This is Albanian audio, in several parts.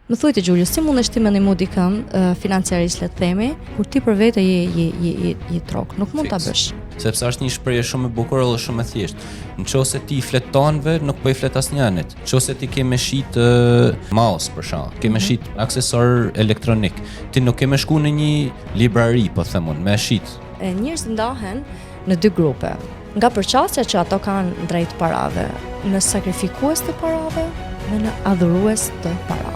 Më thuajti Gjulio, si mundesh ti me ndihmu dikën financiarisht le të themi, kur ti për vete je trok, nuk mund ta bësh. Sepse është një shprehje shumë e bukur dhe shumë e thjeshtë. Nëse ti flet tonëve, nuk po i flet asnjënit. Nëse ti ke me shit mouse për shkak, ke me shit aksesor elektronik, ti nuk ke me shku në një librari, po them unë, me shit. Njerëzit ndahen në dy grupe. Nga përqasja që ato kanë drejt parave, në sakrifikues të parave dhe në adhurues të parave.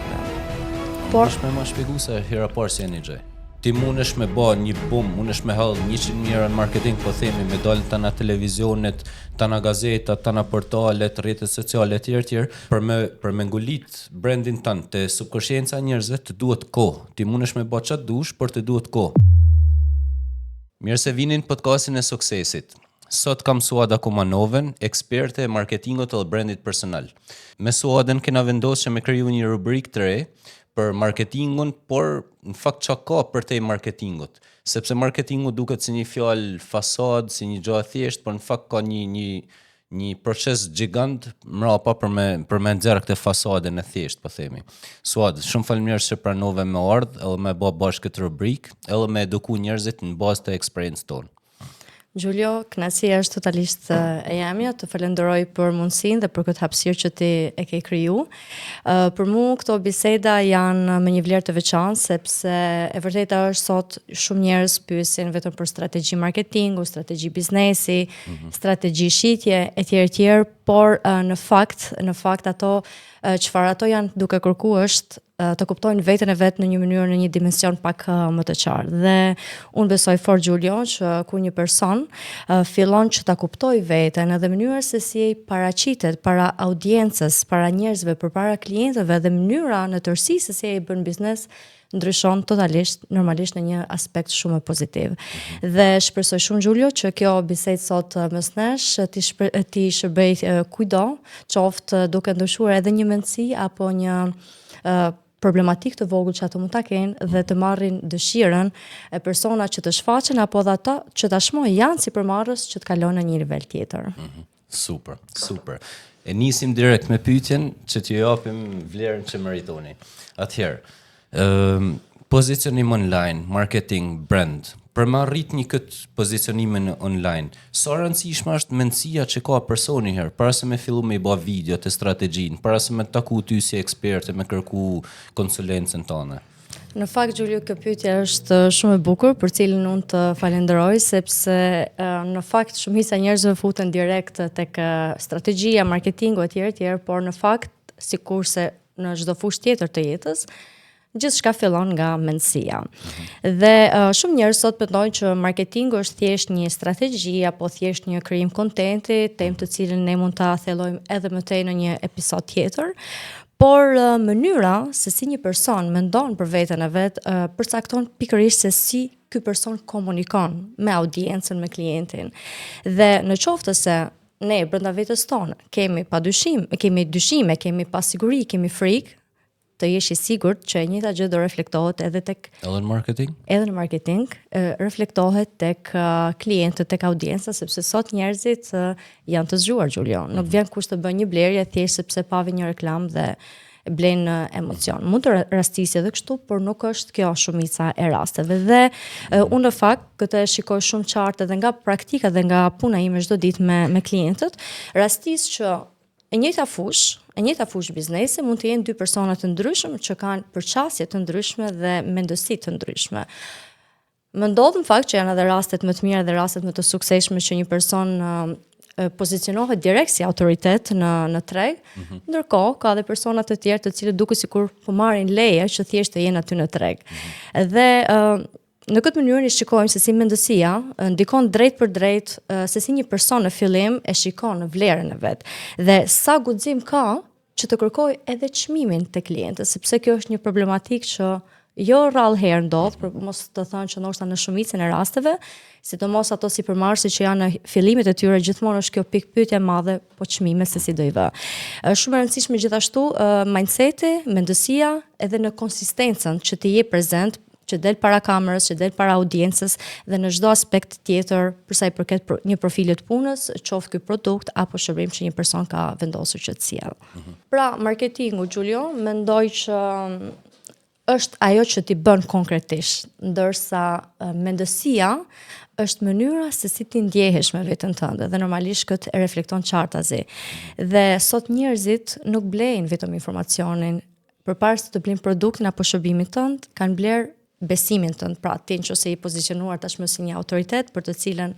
Por më shpjegu se hera parë si një gjë. Ti mundesh me bë një bum, mundesh me hall 100 mijë në marketing, po themi me dalë tana televizionet, tana gazetat, tana portalet, rrjetet sociale etj. për me ngulit brandin tënd te subkonscienca e njerëzve të duhet kohë. Ti mundesh me bë çfarë dush, por të duhet kohë. Mirë se vinin podcastin e suksesit. Sot kam Suada Kumanovën, eksperte e marketingut dhe brandit personal. Me Suadën kena vendosur me kriju një rubrikë të re për marketingun, por në fakt çka ka për te marketingut, sepse marketingu duket si një fjalë fasad, si një gjë e thjeshtë, por në fakt ka një proces gjigant mrapa për me nxjerr këtë fasadën e thjeshtë, po themi. Suad, shumë faleminderit që pranove me ardh, edhe me bë bashkë këtë rubrikë, edhe me eduku njerëzit në bazë të eksperiencës tonë. Gjulio, kënaqësia është totalisht e jamja, të falenderoj për mundësinë dhe për këtë hapësirë që ti e ke kriju. Për mua këto biseda janë me një vlerë të veçantë, sepse e vërteta është sot shumë njerëz pyesin vetëm për strategji marketingu, strategji biznesi, strategji shitje etj, por në fakt ato çfarë ato janë duke kërkuar është të kuptojnë veten e vet në një mënyrë, në një dimension pak më të qartë. Dhe unë besoj fort Gjulio që kur një person fillon që ta kuptoj veten edhe mënyrën se si ai paraqitet para audiencës, para njerëzve, përpara klientëve dhe mënyra në tërësi se si ai bën biznes ndryshon totalisht, normalisht në një aspekt shumë pozitiv. Dhe shpresoj shumë Gjulio që kjo bisedë sot mes nesh ti shërbej kujdo, qoftë duke ndryshuar edhe një mendësi apo një problematik të vogël që ato mund ta kenë dhe të marrin dëshirën e persona që të shfaqen apo dhe ata që tashmë janë si përmarrës që të kalojnë në një nivel tjetër. Super. E nisim direkt me pyetjen që t'ju japim vlerën që meritoni. Atëherë, pozicionim online, marketing, brand. Për me arrit një këtë pozicionimin online, sa rëndësishme është mendësia që ka personi herë, para se me fillu me i bë video të strategjinë, para se me taku ty si eksperte, me kërku konsulencën tënde? Në fakt, Gjulio, kjo pyetje është shumë e bukur, për cilën unë të falenderoj, sepse në fakt shumica njerëzve futen direkt tek strategjia, marketingu etj, por në fakt, sikurse në çdo fushë tjetër të jetës, gjithçka fillon nga mendësia. Dhe shumë njerëz sot mendojnë që marketingu është thjesht një strategji apo thjesht një krijim kontenti, temë të cilën ne mund ta thellojmë edhe më tej në një episod tjetër. Por mënyra se si një person mendon për veten e vet përcakton pikërisht se si ky person komunikon me audiencën, me klientin. Dhe në qoftë se ne brenda vetes tonë kemi dyshime, kemi pasiguri, kemi frikë, të jesh i sigurt që e njëjta gjë do reflektohet edhe tek Edhe në marketing, reflektohet tek klientët, tek audienca, sepse sot njerëzit janë të zgjuar, Gjulio. Nuk vjen kusht të bëjë një blerje thjesht sepse pavi një reklam dhe blen emocion. Mund të rastisë edhe kështu, por nuk është kjo shumica e rasteve. Dhe unë në fakt këtë e shikoj shumë qartë edhe nga praktika dhe nga puna ime çdo ditë me klientët, rastisë që e njëjta fushë biznesi mund të jenë dy persona të ndryshëm që kanë përqasje të ndryshme dhe mendësi të ndryshme. Më ndodh në fakt që janë edhe rastet më të mira dhe rastet më të suksesshme që një person pozicionohet direkt si autoritet në treg, ndërkohë ka edhe persona të tjerë të cilët duket sikur po marrin leje që thjesht të jenë aty në treg. Dhe në këtë mënyrë shikojmë se si mendësia ndikon drejt për drejt se si një person në fillim e shikon në vlerën e vet. Dhe sa guxim ka që të kërkoj edhe çmimin te klientët, sepse kjo është një problematikë që jo rrallë herë ndodh, për mos të thënë që ndoshta në shumicën e rasteve, sidomos ato sipërmarrësi që janë në fillimet e tyre, gjithmonë është kjo pikë pyetje e madhe, po çmime se si do i vë. Shumë e rëndësishme gjithashtu mindseti, mendësia edhe në konsistencën që ti je prezent, që del para kamerës, që del para audiencës dhe në çdo aspekt tjetër për sa i përket një profilit punës, qoftë ky produkt apo shërbim që një person ka vendosur që të sjellë. Pra, marketingu, Gjulio, mendoj që është ajo që ti bën konkretisht, ndërsa mendësia është mënyra se si ti ndjehesh me veten tënde dhe normalisht këtë e reflekton qartazi. Dhe sot njerëzit nuk blejnë vetëm informacionin, përpara se të blejnë produktin apo shërbimin tënd, kanë bler besimin tënd, pra ti nëse i pozicionuar tashmë si një autoritet për të cilën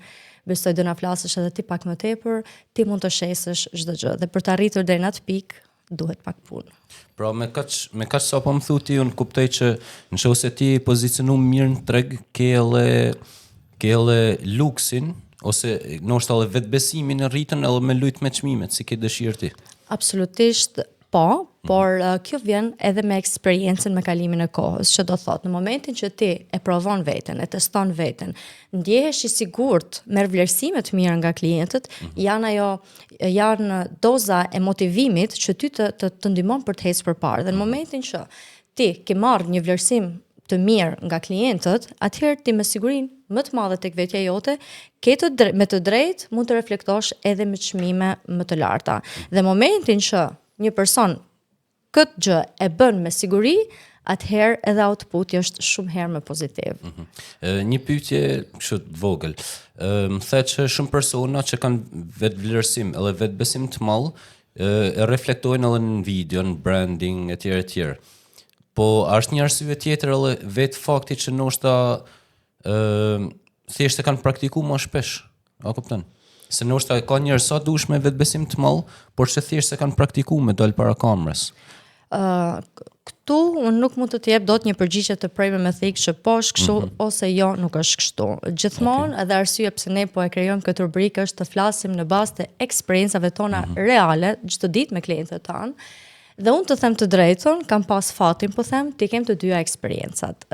besoj do na flasësh edhe ti pak më tepër, ti mund të shesësh çdo gjë dhe për të arritur deri në atë pikë duhet pak punë. Pra me kaq sa po më thu ti, unë kuptoj që nëse ti pozicionu mirë në treg, ke edhe luksin ose ndoshta edhe vetbesimin e rritën edhe me lujt me çmimet, si ke dëshirë ti. Absolutisht po, por kjo vjen edhe me eksperiencën me kalimin e kohës, që do thotë, në momentin që ti e provon veten, e teston veten, ndjehesh i sigurt, merr vlerësime të mira nga klientët, janë doza e motivimit që ty të ndihmon për të ecur përpara. Dhe në momentin që ti ke marrë një vlerësim të mirë nga klientët, atëherë ti me sigurinë më të madhe tek vetja jote, me të drejtë mund të reflektosh edhe me çmime më të larta. Dhe momentin që një person këtë gjë e bën me siguri, atëherë edhe outputi është shumë herë më pozitiv. Një pyetje kështu të vogël. Më the që shumë persona që kanë vetë vlerësim edhe vetë besim të madh e reflektojnë edhe në video, në branding etj. Po është një arsye tjetër edhe vetë fakti që ndoshta thjesht e kanë praktikuar më shpesh. A kupton? Se ndoshta ka njerëz sa dush me vetbesim të madh, por që thjesht se kanë praktikuar me dal para kamerës. Këtu unë nuk mund të të jep dot një përgjigje të prejme me thikë që po është kështu ose jo nuk është kështu. Gjithmonë edhe arsye pse ne po e krijojmë këtë rubrikë është të flasim në bazë të eksperiencave tona reale çdo ditë me klientët tanë. Dhe unë të them të drejtën, kam pas fatin, po them, ti kem të dyja eksperiencat.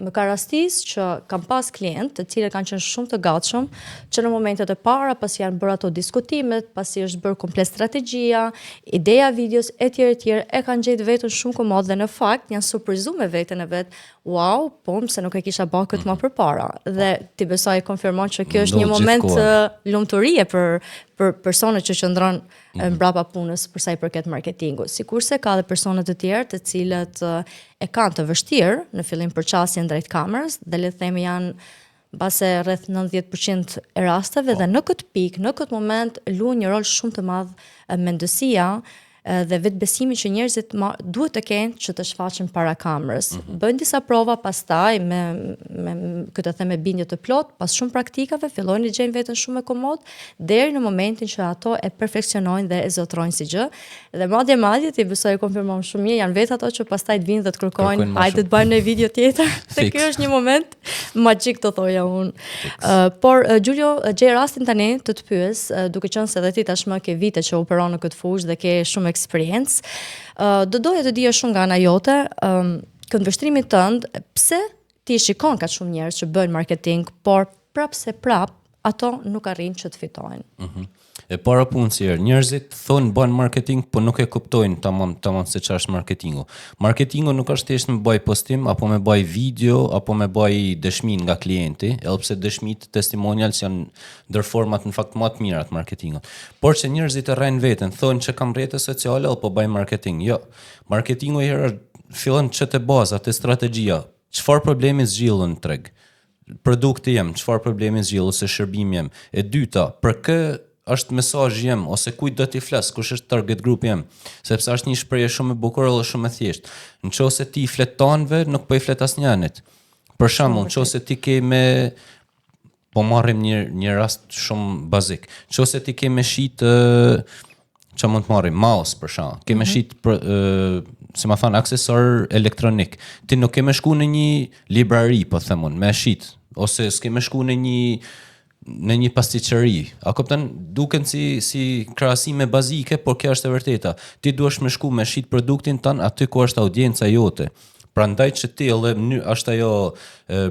Më ka rastis që kam pas klient të cilët kanë qenë shumë të gatshëm, që në momentet e para, pasi janë bërë ato diskutimet, pasi është bërë komplet strategjia, ideja videos, etj, e kanë gjetë vetën shumë komod dhe në fakt janë surprizuar me veten e vet. Wow, po pse nuk e kisha bërë këtë më përpara. Dhe ti besoj konfirmon që kjo është një moment lumturie për personat që qëndron mbrapa punës për sa i përket marketingut. Sikurse ka edhe persona të tjerë të cilët e kanë të vështirë në fillim përqasjen drejt kamerës dhe le të themi janë mbase rreth 90% e rasteve dhe në këtë pikë, në këtë moment luan një rol shumë të madh mendësia dhe vetbesimi që njerëzit duhet të kenë që të shfaqen para kamerës. Bëjnë disa prova pastaj me këtë them me bindje të plot, pas shumë praktikave fillojnë të gjejnë veten shumë e komod deri në momentin që ato e perfeksionojnë dhe e zotrojnë si gjë. Dhe madje ti besoj e konfirmon shumë mirë, janë vetë ato që pastaj të vinë dhe të kërkojnë, hajde të bëjmë një video tjetër. Se ky është një moment magjik të thoja unë. Por Gjulio, gjej rastin tani të pyes, duke qenë se edhe ti tashmë ke vite që operon në këtë fushë dhe ke shumë eksperiencë. Do doja të dija shumë nga ana jote, këndvështrimi tënd, pse ti shikon ka shumë njerëz që bëjnë marketing, por prapse ato nuk arrin që të fitojnë. E para punësirë, njerëzit thonë bën marketing, po nuk e kuptojnë tamam se çfarë është marketingu. Marketingu nuk është thjesht me bëj postim, apo me bëj video, apo me bëj dëshmi nga klienti, edhe pse dëshmitë testimonials janë ndër format në fakt më të mira të marketingut. Por që njerëzit e rrejnë veten, thonë që kam rrjete sociale apo bëj marketing. Jo. Marketingu herë fillon çete baza, te strategjia. Çfarë problemi zgjidhën në treg? Produkti jem, çfarë problemi zgjidh ose shërbimi jem? E dyta, për kë është mesazhi jem ose kujt do t'i flas, kush është target grupi jem, sepse është një shprehje shumë e bukur dhe shumë e thjeshtë. Nëse ti i flet tanëve, nuk po i flet asnjëanit. Për shembull, nëse ti ke me po marrim një rast shumë bazik. Nëse ti ke me shit çfarë mund të marrim, mouse për shembull, ke me shit si më thon aksesor elektronik. Ti nuk ke me shku në një librari, po them unë, me shit, ose s'ke me shku në një pasticëri. A kupton, duken si krahasime bazike, por kjo është e vërteta. Ti duhesh me shku me shit produktin tan aty ku është audienca jote. Prandaj që ti edhe është ajo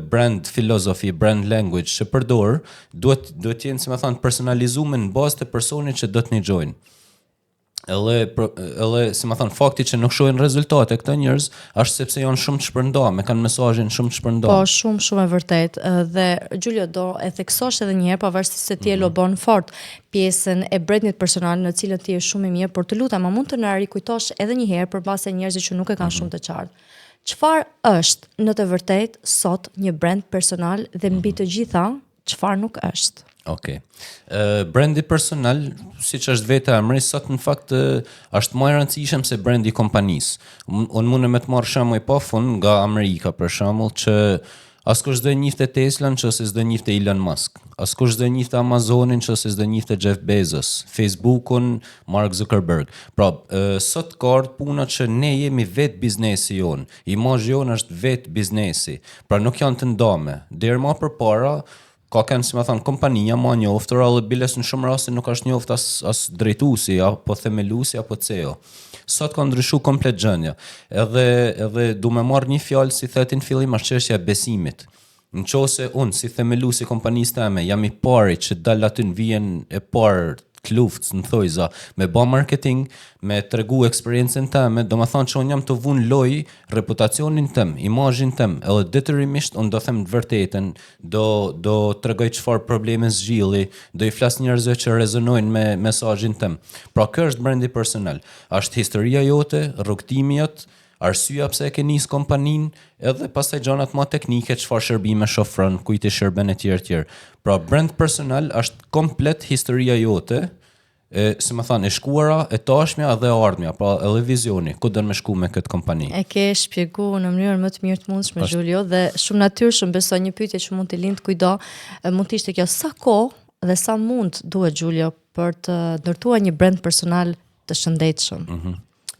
brand philosophy, brand language që përdor, duhet të jenë, si më thon, personalizuar në bazë të personit që do të nixojnë. Edhe si më thon, fakti që nuk shohin rezultate këto njerëz është sepse janë shumë të shpërndarë, kanë mesazhin shumë të shpërndarë. Po, shumë e vërtet. Dhe Gjulio, do e theksosh edhe një herë, pavarësisht se ti e lobon fort pjesën e brandit personal në cilën ti je shumë i mirë, por të lutem, a mund të na rikujtosh edhe një herë përballë njerëzit që nuk e kanë shumë të qartë. Çfarë është në të vërtetë sot një brand personal dhe mbi të gjitha, çfarë nuk është? Okej. Brandi personal, siç është vetë emri, sot në fakt është më e rëndësishëm se brandi i kompanisë. Unë mund me të marr shembull pafund nga Amerika për shembull që askush s'do njihte Tesla nëse s'do njihte Elon Musk. Askush s'do njihte Amazonin nëse s'do njihte Jeff Bezos, Facebookun, Mark Zuckerberg. Pra, sot ka puna që ne jemi vetë biznesi jon. Imazhi jon është vetë biznesi. Pra nuk janë të ndame. Deri më përpara ka kanë, si më thënë, kompania ma njoftur, edhe biles në shumë raste nuk është njoft as drejtuesi, apo themeluesi, apo CEO. Sot ka ndryshu komplet gjënja. Edhe du me marrë një fjalë si thetin fillim është çështja e besimit. Nëse unë si themeluesi kompanisë teme jam i pari që dal aty në vijën e parë të luftës në thojza, me ba marketing, me tregu eksperiencën teme, do më thonë që unë jam të vunë loj reputacionin tem, imazhin tem, edhe detyrimisht unë do them të vërtetën, do tregoj çfarë probleme zgjilli, do i flas njerëzve që rezonojnë me mesazhin tem. Pra kjo është brandi personal. Është historia jote, rrugtimi jot, arsyeja pse e ke nis kompaninë, edhe pastaj gjanat më teknike, çfarë shërbime shofron, kujt i shërben e tjerë. Pra brand personal është komplet historia jote, si më thënë, e shkuara, e tashmja dhe e ardhmja, pra edhe vizioni, ku do të më shku me këtë kompani. E ke shpjeguar në mënyrë më të mirë të mundshme, Gjulio, dhe shumë natyrshëm, besoj një pyetje që mund të lindë kujdo, mund të ishte kjo: sa kohë dhe sa mund duhet, Gjulio, për të ndërtuar një brand personal të shëndetshëm?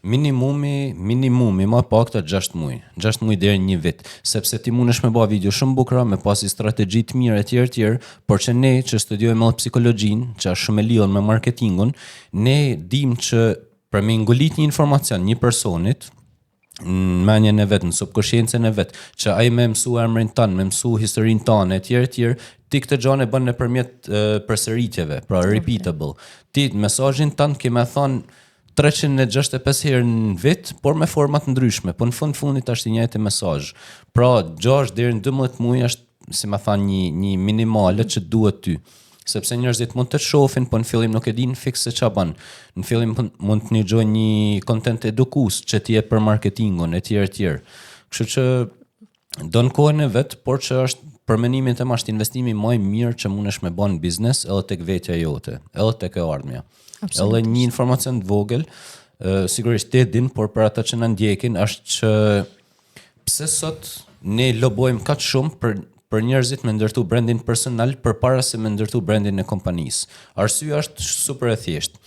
Minimumi më pak të 6 muaj. 6 muaj deri 1 vit, sepse ti mundesh me bë video shumë bukura, me pasi strategji të mira e tjerë, por që ne që studiojmë edhe psikologjinë, që është shumë e lidhur me marketingun, ne dim që për me ngolit një informacion një personit në mendjen e vet, në subkonsciencën e vet, që ai më mësu emrin tan, më mësu historinë tonë e tjerë, ti këtë gjë e bën nëpërmjet përsëritjeve, pra repeatable. Ti mesazhin tan ke më thon 365 herë në vit, por me format ndryshme, po në fundit është i njëjti mesazh. Pra 6 deri në 12 muaj është, si më thënë, një minimale që duhet ty. Sepse njerëzit mund të shohin, po në fillim nuk e dinë fiks se ç'a bën. Në fillim mund të ndjojnë një content edukues që ti jep për marketingun e tjerë. Kështu që don kohën e vet, por që është për mendimin tim është investimi më i mirë që mundesh me bën biznes edhe tek vetja jote, edhe tek e ardhmja. Edhe një informacion të vogël, sigurisht ti e din, por për ata që na ndjekin është që pse sot ne lobojmë kaq shumë për njerëzit me ndërtu brandin personal përpara se me ndërtu brandin e kompanisë. Arsyeja është super e thjeshtë.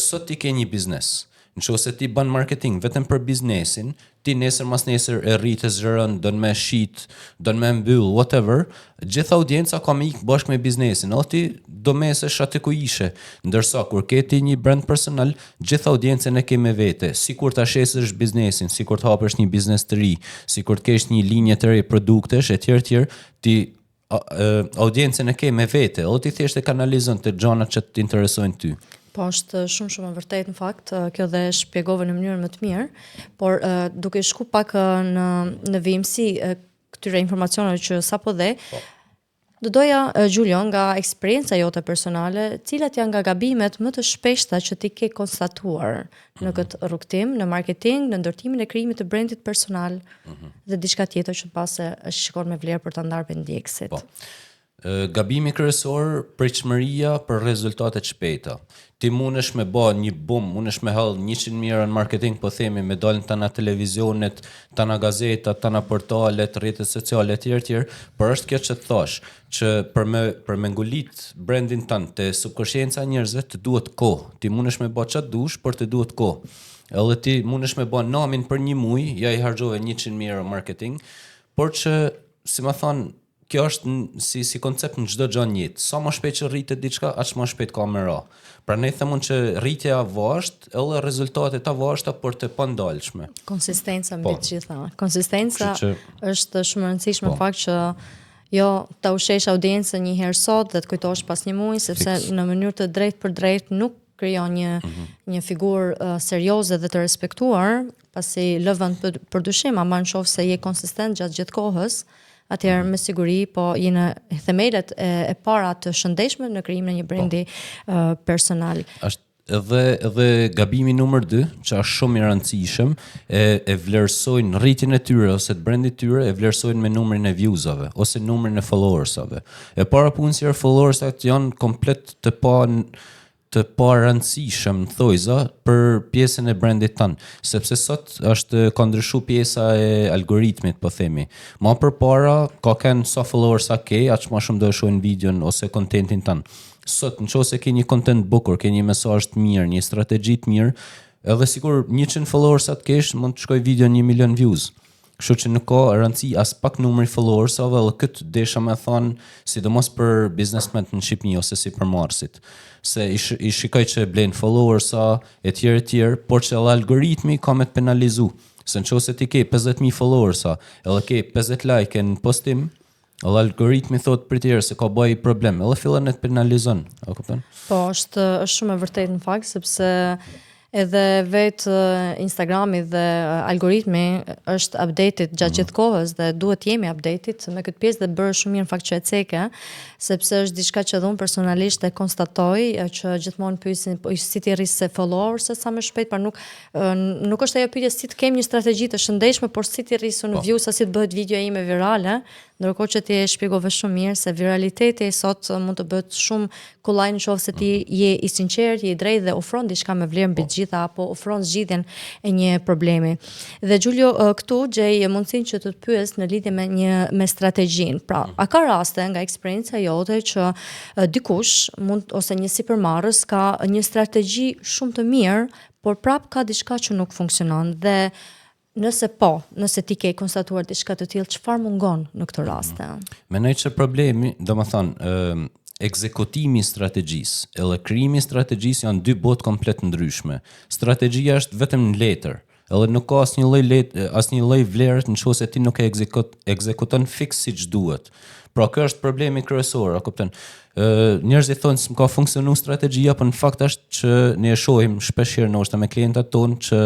Sot ti ke një biznes. Nëse ti bën marketing vetëm për biznesin, ti nesër mas nesër e rritë zhërën, do në me shit, do në me mbyll, whatever, gjitha audienca ka me ikë bashkë me biznesin, o ti do mesesh aty ku ishe, ndërsa kur ke ti një brand personal, gjitha audiencën e ke me vete, si kur të ashesësh biznesin, si kur të hapësh një biznes të ri, si kur të kesh një linje të re produktesh, e tjerë, ti audiencën e ke me vete, o ti thjesht e kanalizon të gjanat që të interesojnë ty. Po është shumë e vërtet në fakt, kjo dhe shpjegove në mënyrën më të mirë, por duke shku pak në vimësi këtyre informacioneve që sapo dhe, do doja, Gjulio, nga eksperjenca jote personale, cilat janë nga gabimet më të shpeshta që ti ke konstatuar në këtë rrugtim, në marketing, në ndërtimin e krijimit të brandit personal dhe diçka tjetër që pas e shikon me vlerë për ta ndarë pendeksit. Po. Gabimi kryesor, pritshmëria për rezultate të shpejta. Ti mundesh me bë një bum, mundesh me hall 100 mijë në marketing, po themi me dalën tana televizionet, tana gazeta, tana portalet, rrjetet sociale e tjerë, por është kjo që të thash, që për me ngolit brandin tënd te subkonsciencia e njerëzve të duhet kohë. Ti mundesh me bë çfarë dush, por të duhet kohë. Edhe ti mundesh me bë namin për një muaj, ja i harxove 100 mijë marketing, por që, si më thon, kjo është si koncept në çdo gjë në jetë. Sa më shpejt që rritet diçka, aq më shpejt ka më ra. Pra ne themun që rritja vazhd, edhe rezultatet të vazhda, por të pandalshme. Konsistenca mbi të gjitha. Konsistenca është shumë e rëndësishme në fakt që jo ta ushesh audiencën një herë sot dhe të kujtosh pas një muaji, sepse në mënyrë të drejtë për drejtë nuk krijon një figurë serioze dhe të respektuar, pasi lë vend për dyshim, ama nëse je konsistent gjatë gjithë kohës, atëherë me siguri po jeni themelet e para të shëndetshme në krijimin e një brendi personal. Edhe gabimi numër 2, që është shumë i rëndësishëm, e vlerësojnë rritjen e tyre ose të brendit tyre, e vlerësojnë me numrin e viewsave ose numrin e followersave. E para punësisht followersat janë komplet të pa rëndësishëm thojza për pjesën e brandit tanë, sepse sot është ka ndryshu pjesa e algoritmit, po themi. Ma përpara ka kanë sa followers sa ke, aq më shumë do e shohin videon ose kontentin tanë. Sot nëse ke një content bukur, ke një mesazh të mirë, një strategji të mirë, edhe sikur 100 followers sa të kesh, mund të shkoj video 1 milion views. Kështu që nuk ka rëndësi as pak numri followersave, edhe këtë desha me thonë, sidomos për biznesmen në Shqipëri ose si për marrësit. Se i shikoj që blen followersa e tjerë, por që edhe algoritmi ka me të penalizu. Se nëse ti ke 50.000 followersa, edhe ke 50 like në postim, edhe algoritmi thot për tjerë se ka bëj problem, edhe fillen e të penalizon, a kupton? Po, është shumë e vërtetë në fakt, sepse edhe vetë Instagrami dhe algoritmi është updated gjatë gjithë kohës dhe duhet jemi updated me këtë pjesë dhe bërë shumë mirë në fakt që e ceke, sepse është diçka që edhe unë personalisht e konstatoj që gjithmonë pyesin si ti rris se followers sa më shpejt, por nuk është ajo pyetje si të kem një strategji të shëndetshme, por si ti rris në views, sa si të bëhet videoja ime virale. Ndërkohë që ti e shpjegove shumë mirë se viraliteti sot mund të bëhet shumë kollaj nëse ti je i sinqert, je i drejtë dhe ofron diçka me vlerë mbi të gjitha apo ofron zgjidhjen e një problemi. Dhe Giulio, këtu gjej mundësinë që të pyes në lidhje me strategjinë. Pra, a ka raste nga eksperjenca jote që dikush mund ose një sipërmarrës ka një strategji shumë të mirë, por prap ka diçka që nuk funksionon dhe nëse ti ke konstatuar diçka të tillë, çfarë mungon në këtë rast? Mendoj që problemi, domethënë, ekzekutimi i strategjisë edhe krijimi i strategjisë janë dy botë komplet ndryshme. Strategjia është vetëm në letër, edhe nuk ka asnjë lloj vlerë nëse ti nuk e ekzekuton fiks siç duhet. Pra kjo është problemi kryesor, a kupton? Njerëzit thonë se ka funksionuar strategjia, por në fakt është që ne e shohim shpeshherë ndoshta me klientat tonë që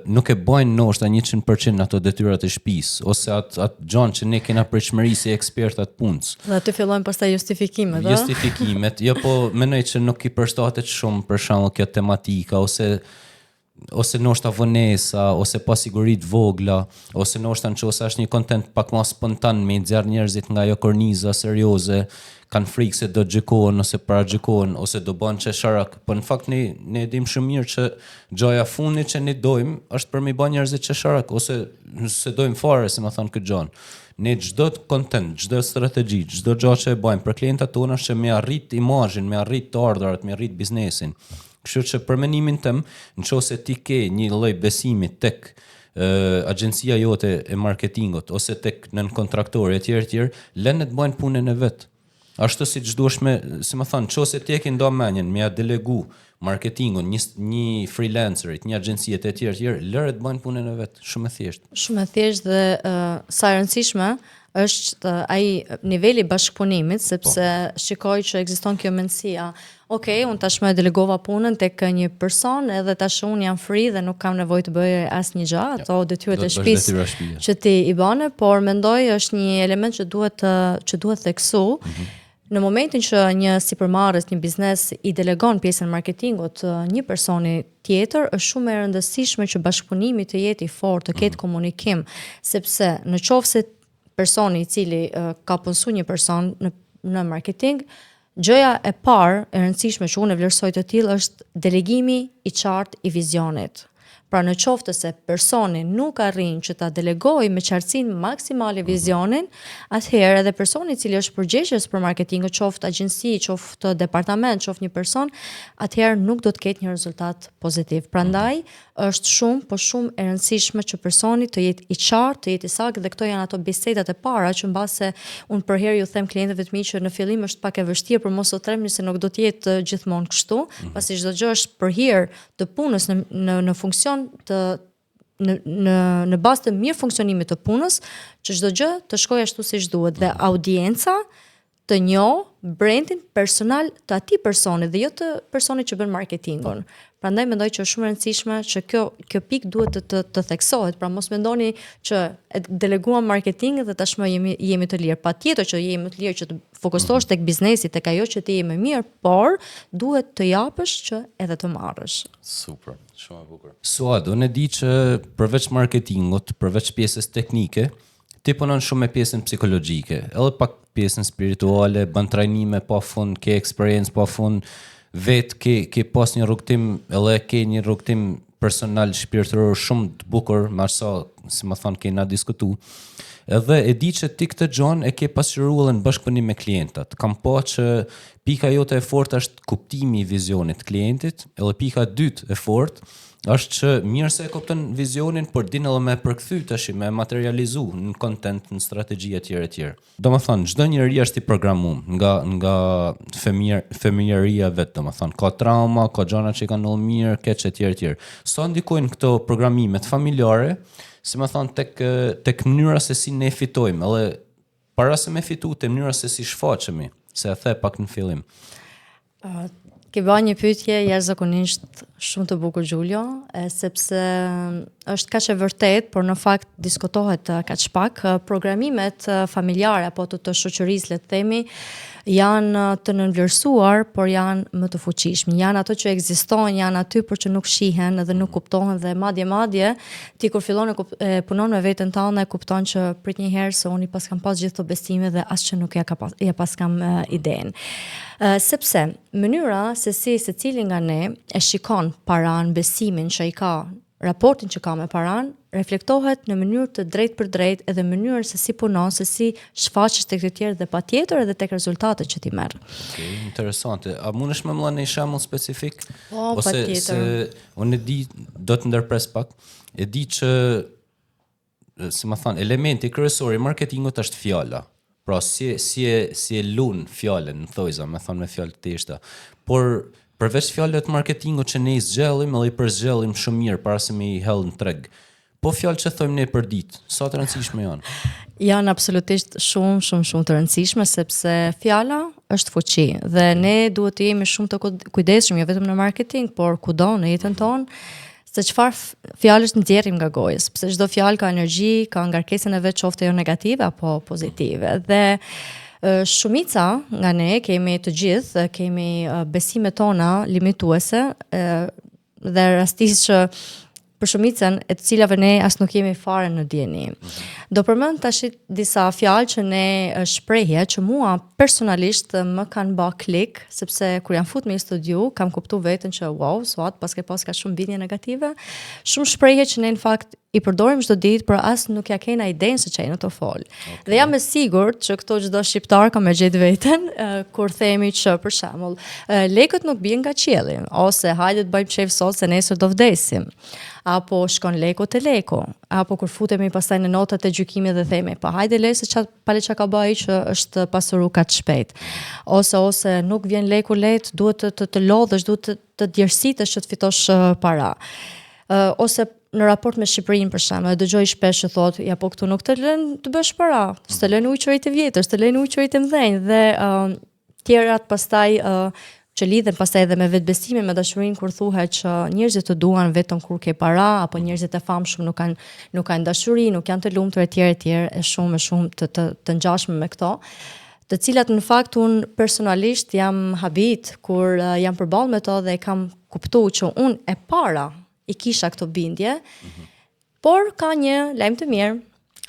nuk e bajnë ndoshta 100% ato detyrat e shtëpisë ose atë gjën që ne kena pritshmëri si ekspertat punës. Dhe aty fillojnë pastaj justifikimet, a? Justifikimet, jo, po mendoj që nuk i përshtatet shumë për shembull kjo tematika ose ndoshta vonesa ose pasiguri të vogla ose ndoshta nëse është një content pak më spontan me nxjerr njerëzit nga ajo korniza serioze, kanë frikë se do gjykohen ose paragjykohen ose do bën çesharak, por në fakt ne dim shumë mirë që gjoja fundit që ne dojmë është për mi bën njerëzit çesharak ose se dojmë fare, si më thon këtë gjë. Ne çdo content, çdo strategji, çdo gjë që e bëjmë për klientat tonë është që me arrit imazhin, me arrit të ardhurat, me arrit biznesin. Kështu që për mendimin tim, nëse ti ke një lloj besimi tek agjencia jote e marketingut ose tek nën kontraktorë e tjerë, lënë të bëjnë punën e vet. Ashtu siç duhesh si më thon, nëse ti e ke ndomenjen me ia delegu marketingun një freelancerit, një agjencie e tjerë, lëre të bëjnë punën e vet, shumë e thjeshtë. Shumë e thjeshtë dhe sa e rëndësishme është ai niveli bashkëpunimit, sepse shikoj që ekziston kjo mendësia. Okej, unë tashmë e delegova punën tek një person, edhe tash unë jam free dhe nuk kam nevojë të bëj asnjë gjë, ato detyrat e shtëpisë që ti i bane, por mendoj është një element që duhet theksu. Në momentin që një sipërmarrës, një biznes i delegon pjesën e marketingut një personi tjetër, është shumë e rëndësishme që bashkëpunimi të jetë i fortë, të ketë komunikim, sepse nëse personi i cili ka punësuar një person në marketing, gjëja e parë e rëndësishme që unë e vlerësoj të tillë është delegimi i qartë i vizionit. Pra në qoftë se personi nuk arrin që ta delegojë me qartësinë maksimale vizionin, atëherë edhe personi i cili është përgjegjës për marketing, qoftë agjenci, qoftë departament, qoftë një person, atëherë nuk do të ketë një rezultat pozitiv. Prandaj është shumë e rëndësishme që personi të jetë i qartë, të jetë i saktë, dhe këto janë ato bisedat e para që mbase unë për herë ju them klientëve të mi që në fillim është pak e vështirë, por mos u tremni se nuk do të jetë gjithmonë kështu, pasi çdo gjë është për hir të punës në funksion në bazë të mirë funksionimit të punës, që çdo gjë të shkojë ashtu siç duhet dhe audienca të njoh brandin personal të atij personi dhe jo të personit që bën marketingun. Prandaj mendoj që është shumë e rëndësishme që kjo pikë duhet të theksohet, pra mos mendoni që e deleguam marketingin dhe tashmë jemi të lirë. Patjetër që jemi të lirë që të fokusohesh tek biznesi, tek ajo që ti je më mirë, por duhet të japësh që edhe të marrësh. Super, shumë e bukur. Suad, unë e di që përveç marketingut, përveç pjesës teknike, ti punon shumë me pjesën psikologjike, edhe pak pjesën spirituale, bën trajnime pafund, ke eksperiencë pafund, vetë ke pas një rrugtim, edhe ke një rrugtim personal shpirtëror shumë të bukur, me sa, si më thonë, kena diskutu. Edhe e di që ti këtë gjon e ke pasqyruar në bashkëpunim me klientat. Kam pa që pika jote e fortë është kuptimi i vizionit të klientit, edhe pika e dytë e fortë është që mirë se e kupton vizionin, por din edhe me përkthy tash, me materializu në content, në strategji etj. Domethënë, çdo njeri është i programuar nga familjaria vet, domethënë, ka trauma, ka gjëra që kanë ndodhur mirë, keq etj. Sa ndikojnë këto programimet familjare, si më thon, tek mënyra se si ne fitojmë, edhe para se me fitu te mënyra se si shfaqemi, se e the pak në fillim. Ke bërë një pyetje jashtëzakonisht shumë të bukur Giulio, sepse është kaq e vërtet, por në fakt diskutohet kaq pak. Programimet familjare apo të shoqërisë, le të themi, janë të nënvlerësuar, por janë më të fuqishme. Janë ato që ekzistojnë, janë aty por që nuk shihen dhe nuk kuptohen dhe madje ti kur fillon e punon me veten tënde e kupton që prit një herë se unë pas kam pas gjithë këto besime dhe asgjë nuk ja pas kam idenë. Sepse mënyra se si secili nga ne e shikon paran, besimin që ai ka, raportin që ka me paran, reflektohet në mënyrë të drejtë për drejtë edhe mënyrën se si punon, se si shfaqesh tek të tjerë dhe patjetër edhe tek rezultatet që ti merr. Okej, interesante. A mundesh më dhënë një shembull specifik? Po, Ose patjetër. se unë e di, do të ndërpres pak, e di që, si më thënë, elementi kryesor i marketingut është fjala. Pra, si e lun fjalën, në thojza, me thonë me fjalë të thjeshta. Por përveç fjalëve të marketingut që ne i zgjellim, edhe i përzgjellim shumë mirë para se me i hell në treg. Po fjalë që thojmë ne për ditë, sa të rëndësishme janë? Janë absolutisht shumë të rëndësishme sepse fjala është fuqi dhe ne duhet të jemi shumë të kujdesshëm jo vetëm në marketing, por kudo në jetën tonë, se çfarë fjalësh nxjerrim nga goja, sepse çdo fjalë ka energji, ka ngarkesën e vet, qoftë jo negative apo pozitive. Dhe shumica nga ne kemi të gjithë, kemi besimet tona limituese dhe rastisht që për shumicën e të cilave ne as nuk jemi fare në dieni. Do përmend tash disa fjalë që ne shprehje që mua personalisht më kanë bë klik, sepse kur jam fut me studiu, kam kuptuar veten që wow, suat paske pas ka shumë bindje negative, shumë shprehje që ne në fakt i përdorim çdo ditë, por as nuk ja kena idenë se çfarë në të fol. Okay. Dhe jam e sigurt që këto çdo shqiptar ka me gjetë veten kur themi që për shembull, lekët nuk bien nga qielli, ose hajde të bëjmë çef sot se nesër do vdesim. Apo shkon leku te leku, apo kur futemi pastaj në notat e gjykimit dhe themi, pa hajde le se çka ka bëj që është pasuru kaq shpejt. Ose nuk vjen leku let, duhet të lodhesh, duhet të djersitesh që të fitosh para. Ose në raport me Shqipërinë për shembull, dëgjoj shpesh që thotë, ja po këtu nuk të lën të bësh para, s'të lën ujërit e vjetër, s'të lën ujërit e mëdhenj dhe tjerat pastaj që lidhen pastaj edhe me vetbesimin, me dashurinë kur thuhet që njerëzit të duan vetëm kur ke para, apo njerëzit e famshëm nuk kanë dashuri, nuk janë të lumtur etj, e shumë të ngjashme me këto, të cilat në fakt unë personalisht jam habit kur jam përballë me to dhe e kam kuptuar që unë e para i kisha këto bindje, por ka një lajm të mirë,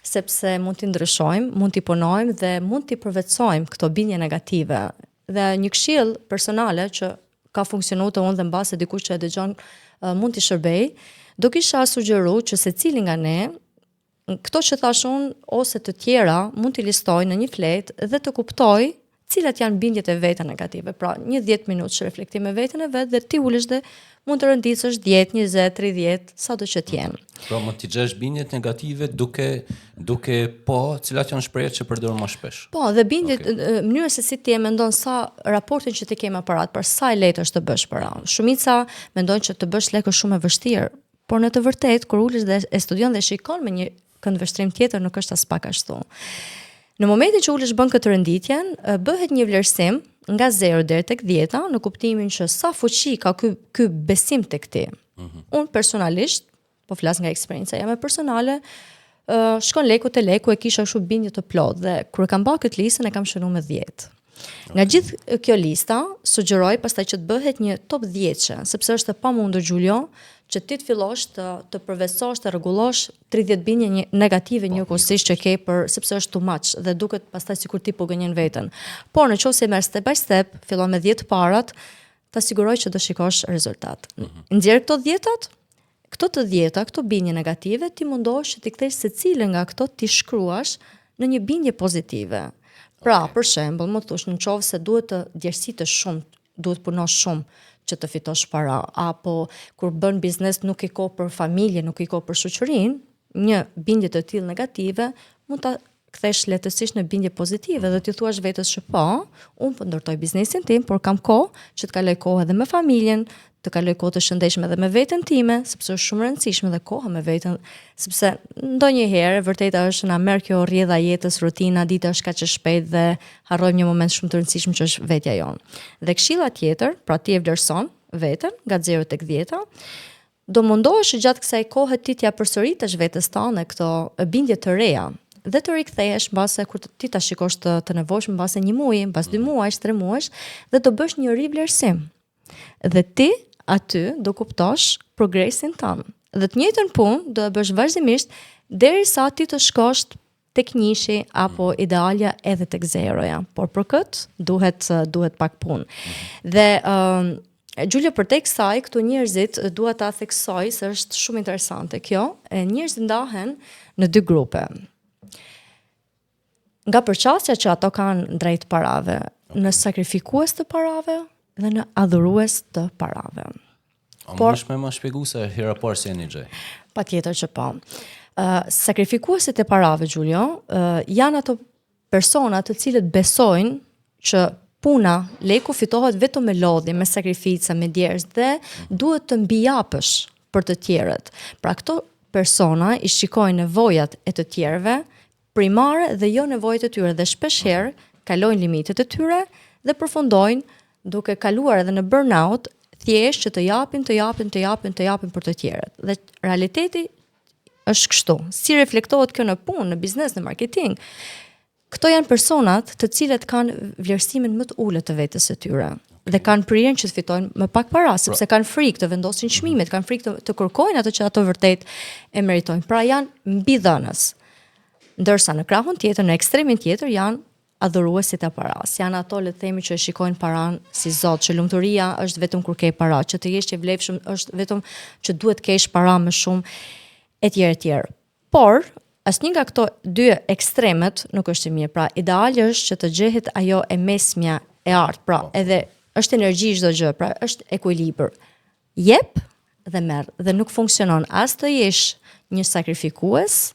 sepse mund t'i ndryshojmë, mund t'i punojmë dhe mund t'i përvetësojmë këto bindje negative. Dhe një këshill personale që ka funksionuar te unë dhe mbase dikush që e dëgjon mund t'i shërbej, do kisha sugjeruar që secili nga ne këto që thash unë ose të tjera mund t'i listoj në një fletë dhe të kuptoj cilat janë bindjet e veta negative. Pra, një 10 minutë reflektim me veten e vet dhe ti ulesh dhe mund të rëndisësh 10, 20, 30, sado që t'jenë. Pra, mund t'i gjesh bindjet negative duke po cilat janë shprehjet që përdor më shpesh. Po, dhe bindjet, mënyra se si ti e mendon sa raportin që ti ke me parat, për sa e lehtë është të bësh para. Shumica mendojnë që të bësh lekë është shumë e vështirë, por në të vërtetë kur ulesh dhe e studion dhe shikon me një këndvështrim tjetër nuk është as pak ashtu. Në momentin që ulesh bën këtë renditjen, bëhet një vlerësim nga 0 deri tek 10, në kuptimin që sa fuqi ka ky besim tek ti. Unë personalisht, po flas nga eksperjenca jame personale, shkon leku te leku e kisha kështu bindje të plot dhe kur kam bërë këtë listën e kam shënuar me 10. Nga gjithë kjo lista, sugjeroj pastaj që të bëhet një top 10, sepse është e pamundur Gjulio që ti të fillosh të përveçosh, të rregullosh 30 bindje negative njëkohësisht që ke sepse është too much dhe duket pastaj sikur ti po gënjen veten. Por nëse merr step by step, fillon me 10 parat, ta siguroj që do shikosh rezultat. Nxjerr këto 10-at, këto bindje negative, ti mundohesh që ti kthesh secilën nga këto ti shkruash në një bindje pozitive. Pra, për shembull, më thosh në qovë se duhet të djersitesh shumë, duhet punosh shumë që të fitosh para, apo kur bën biznes nuk i ko për familje, nuk i ko për shoqërinë, një bindje të tillë negative mund ta kthesh lehtësisht në bindje pozitive dhe ti thuash vetes që po, unë po ndërtoj biznesin tim, por kam kohë që të kaloj kohë edhe me familjen, të kaloj kohë të shëndetshme edhe me veten time, sepse është shumë e rëndësishme dhe koha me veten, sepse ndonjëherë vërteta është na merr kjo rrjedha jetës, rutina, dita është kaq e shpejtë dhe harrojmë një moment shumë të rëndësishëm që është vetja jonë. Dhe këshilla tjetër, pra ti e vlerëson veten nga 0 tek 10, do mundohesh gjatë kësaj kohe ti t'ja përsëritesh vetes tënde këto bindje të reja dhe të rikthehesh mbase kur ti ta shikosh të nevojshëm mbase një muaji, mbas 2 muajsh, 3 muajsh dhe të bësh një rivlerësim. Dhe ti aty do kuptosh progresin tënd. Dhe të njëjtën punë do e bësh vazhdimisht derisa ti të shkosh tek nishi apo idealja edhe tek 0-ja. Por për këtë duhet pak punë. Dhe Gjulio, për tek saj, këtu njerëzit dua ta theksoj se është shumë interesante kjo. Njerëzit ndahen në 2 grupe. Nga përqasja që ato kanë drejt parave, në sakrifikues të parave dhe në adhurues të parave. Por më më shpjegu se hera parë si një gjë. Patjetër që po. Sakrifikuesit e parave, Gjulio, janë ato persona të cilët besojnë që puna, leku fitohet vetëm me lodhje, me sakrifica, me djerës dhe duhet të mbijapësh për të tjerët. Pra këto persona i shikojnë nevojat e të tjerëve primare dhe jo nevojat e tyre dhe shpeshherë kalojnë limitet e tyre dhe përfundojnë duke kaluar edhe në burnout, thjesht që të japin për të tjerët. Dhe realiteti është kështu. Si reflektohet kjo në punë, në biznes, në marketing? Këto janë personat të cilët kanë vlerësimin më të ulët të vetes së tyre dhe kanë prirjen që të fitojnë më pak para, sepse kanë frikë të vendosin çmimet, kanë frikë të kërkojnë ato që ato vërtet e meritojnë. Pra janë mbidhënës. Ndërsa në krahun tjetër, në ekstremin tjetër janë adhuruesit e paras. Janë ato, le të themi, që shikojnë paran si Zot, që lumturia është vetëm kur ke para, që të jesh i vlefshëm është vetëm që duhet kesh para më shumë etj. Por asnjë nga këto 2 ekstremet nuk është i mirë. Pra ideali është që të gjehet ajo e mesmja e artë, pra edhe është energji çdo gjë, pra është ekuilibër. Jep dhe merr dhe nuk funksionon as të jesh një sakrifikues,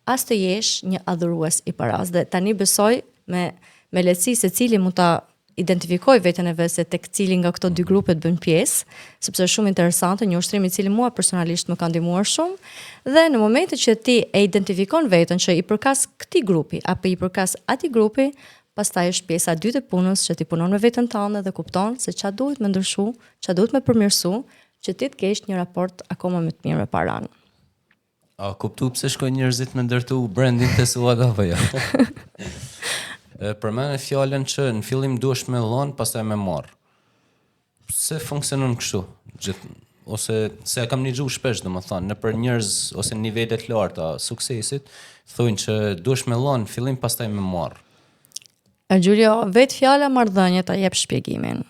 as të jesh një adhurues i paras. Dhe tani besoj me lehtësi se cili mund ta identifikoj veten e vet se tek cili nga këto 2 grupe të bën pjesë, sepse është shumë interesante, një ushtrim i cili mua personalisht më ka ndihmuar shumë, dhe në momentin që ti e identifikon veten që i përkas këtij grupi apo i përkas atij grupi, pastaj është pjesa e dytë e punës që ti punon me veten tënde dhe kupton se ç'a duhet më ndryshu, ç'a duhet më përmirësu, që ti të kesh një raport akoma më të mirë me paran. A kuptu pse shkojnë njerëzit me ndërtu brandin të suat apo jo? Përmend fjalën që në fillim duhesh me dhon, pastaj me marr. Pse funksionon kështu? Ose se e kam dëgjuar shpesh, domethënë, në për njerëz ose nivele të larta suksesit, thonë që duhesh me dhon në fillim, pastaj me marr. Gjulio, vetë fjala marrëdhënie ta jep shpjegimin.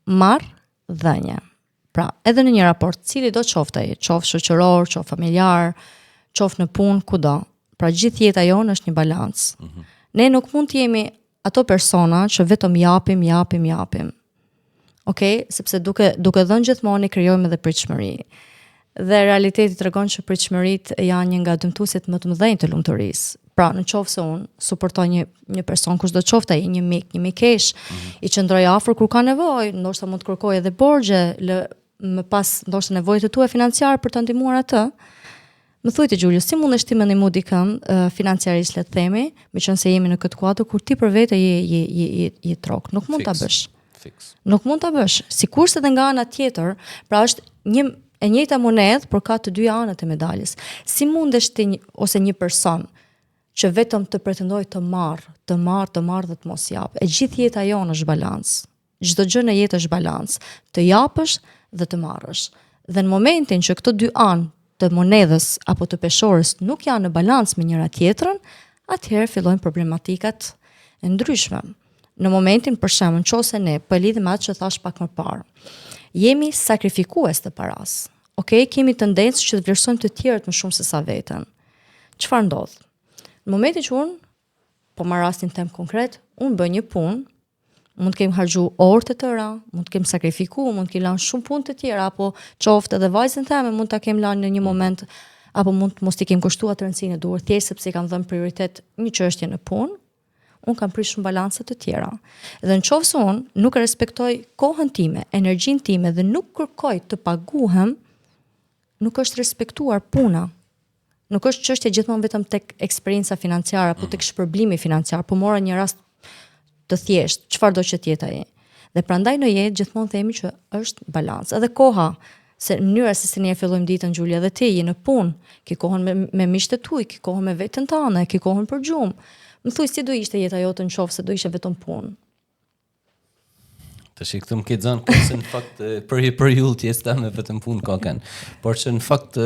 Marrëdhënie. Pra, edhe në një raport, cili do qoftë ai, qoftë shoqëror, qoftë familjar, qoftë në punë, kudo. Pra gjithë jeta jonë është një balancë. Ne nuk mund të jemi ato persona që vetëm japim. Okej, sepse duke dhënë gjithmonë ne krijojmë edhe pritshmëri. Dhe realiteti tregon që pritshmëritë janë një nga dëmtuesit më të mëdhenj të lumturisë. Pra, në qoftë se unë suportoj një person kushdo qoftë ai, një mik, një mikesh, i qëndroj afër kur ka nevojë, ndoshta mund të kërkoj edhe borxhe, më pas ndoshta nevojët e tua financiare për të ndihmuar atë. Më thuajte Gjulio, si mundesh ti me ndihmu dikën financiarisht le të themi, meqense jemi në këtë kuadër kur ti për vete je trok, nuk mund ta bësh. Fix. Nuk mund ta bësh. Sikurse edhe nga ana tjetër, pra është e njëjta monedhë, por ka të dy anët e medaljes. Si mundesh ti ose një person që vetëm të pretendoj të marr dhe të mos jap. E gjithë jeta jonë është balans. Çdo gjë në jetë është balans. Të japësh dhe të marrësh. Dhe në momentin që këto dy anë të monedhës apo të peshorës nuk janë në balans me njëra tjetrën, atëherë fillojnë problematikat e ndryshme. Në momentin për shembull, nëse ne po lidhim me atë që thash pak më parë, jemi sakrifikues të paras. Okej, kemi tendencë që të vlerësojmë të tjerët më shumë se sa veten. Çfarë ndodh? Në momentin që unë, po marr rastin tem konkret, unë bëj një punë, mund të kem harxhu orë të tëra, mund të kem sakrifikuar, mund të kem lënë shumë punë të tjera, apo qoftë edhe vajzën time mund ta kem lënë në një moment, apo mund të mos t'i kem kushtuar të rëndësinë e duhur, thjesht sepse kam dhënë prioritet një çështje në punë, unë kam prish shumë balanse të tjera. Dhe nëse unë nuk e respektoj kohën time, energjinë time dhe nuk kërkoj të paguhem, nuk është respektuar puna. Nuk është çështje gjithmonë vetëm tek eksperjenca financiare apo tek shpërblimi financiar, po mora një rast të thjesht, çfarë do që të jetë ai. Dhe prandaj në jetë gjithmonë themi që është balans. Edhe koha, se mënyra se si ne fillojmë ditën Gjulia dhe ti je në punë, ke kohën me miqtë tuaj, ke kohën me veten tënde, ke kohën për gjumë. Më thuaj si do ishte jeta jote nëse do ishte vetëm punë. Tash këtu më ke dhënë se në fakt për ju tjesë me vetëm punë ka kanë. Por që në fakt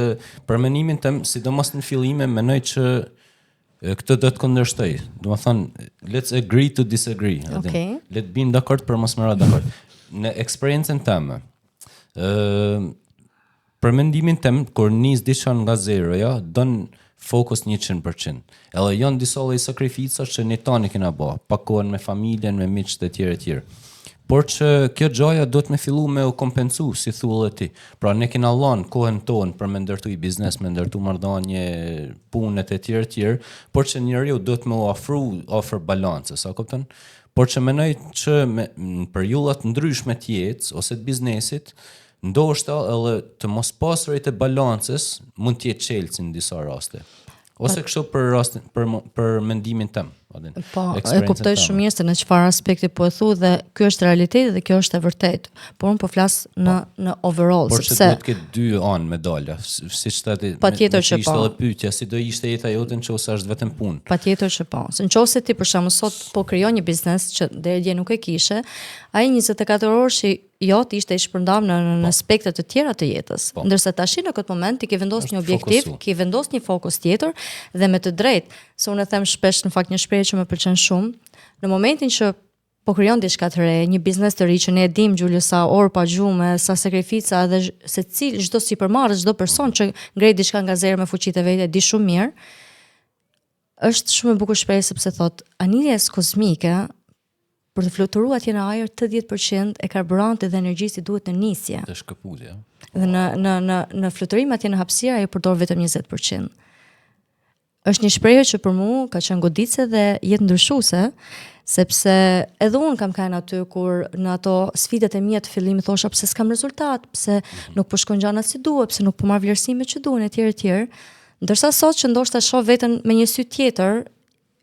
për mendimin tim, sidomos në fillime, mendoj që këtë do të kundërshtoj. Do të thonë, let's agree to disagree. Okay. Le të bim dakord për mos më ra dakord. Në eksperiencën time, për mendimin tim, kur nis diçka nga zero, ja, don fokus 100%. Edhe janë disa lloj sakrifica që ne tani kena bë, pakohen me familjen, me miqtë e tjerë. Por që kjo gjaja do të me fillu me u kompensu, si thullë e ti. Pra ne kena lanë kohën tonë për me ndërtu i biznes, me ndërtu marrëdhënie, punët e tjerë, por që njeriu do të me u ofër balance, sa kupton? Por që menoj që në periudhat ndryshme të jetës ose të biznesit, ndoshta edhe të mos pasurit e balances mund të jetë çelësi në disa raste. Ose kështu për mendimin tim. Po, e kuptoj shumë mirë se në çfarë aspekti po e thu dhe ky është realiteti dhe kjo është e vërtetë. Por unë po flas në overall, por sepse do të ketë dy anë medalja, siç thotë. Patjetër që po. Ishte edhe pyetja, si do ishte jeta jote nëse është vetëm punë. Patjetër që po. Se nëse ti për shkakun sot po krijon një biznes që deri dje nuk e kishe, ai 24 orë që jot ishte i shpërndam në aspekte të tjera të jetës. Ndërsa tash në këtë moment ti ke vendosur një objektiv, ke vendosur një fokus tjetër dhe me të drejtë, se unë e them shpesh në fakt një shprehje që më pëlqen shumë, në momentin që po krijon diçka të re, një biznes të ri që ne e dim Gjulio sa orë pa gjumë, sa sakrifica dhe çdo sipërmarrës, çdo person që ngrej diçka nga zero me fuqitë e vet e di shumë mirë, është shumë e bukur shprehje sepse thot anijes kozmike për të fluturuar atje në ajër 80% e karburantit dhe energjisë duhet në nisje. Të shkëputje. Dhe në fluturim atje në hapësirë ajo përdor vetëm 20%. Është një shprehje që për mua ka qenë goditse dhe jetë ndryshuese, sepse edhe unë kam qenë aty kur në ato sfidat e mia të fillimit thosha pse s'kam rezultat, pse nuk po shkon gjana si duhet, pse nuk po marr vlerësimet që duhen etj. Ndërsa sot që ndoshta shoh veten me një sy tjetër,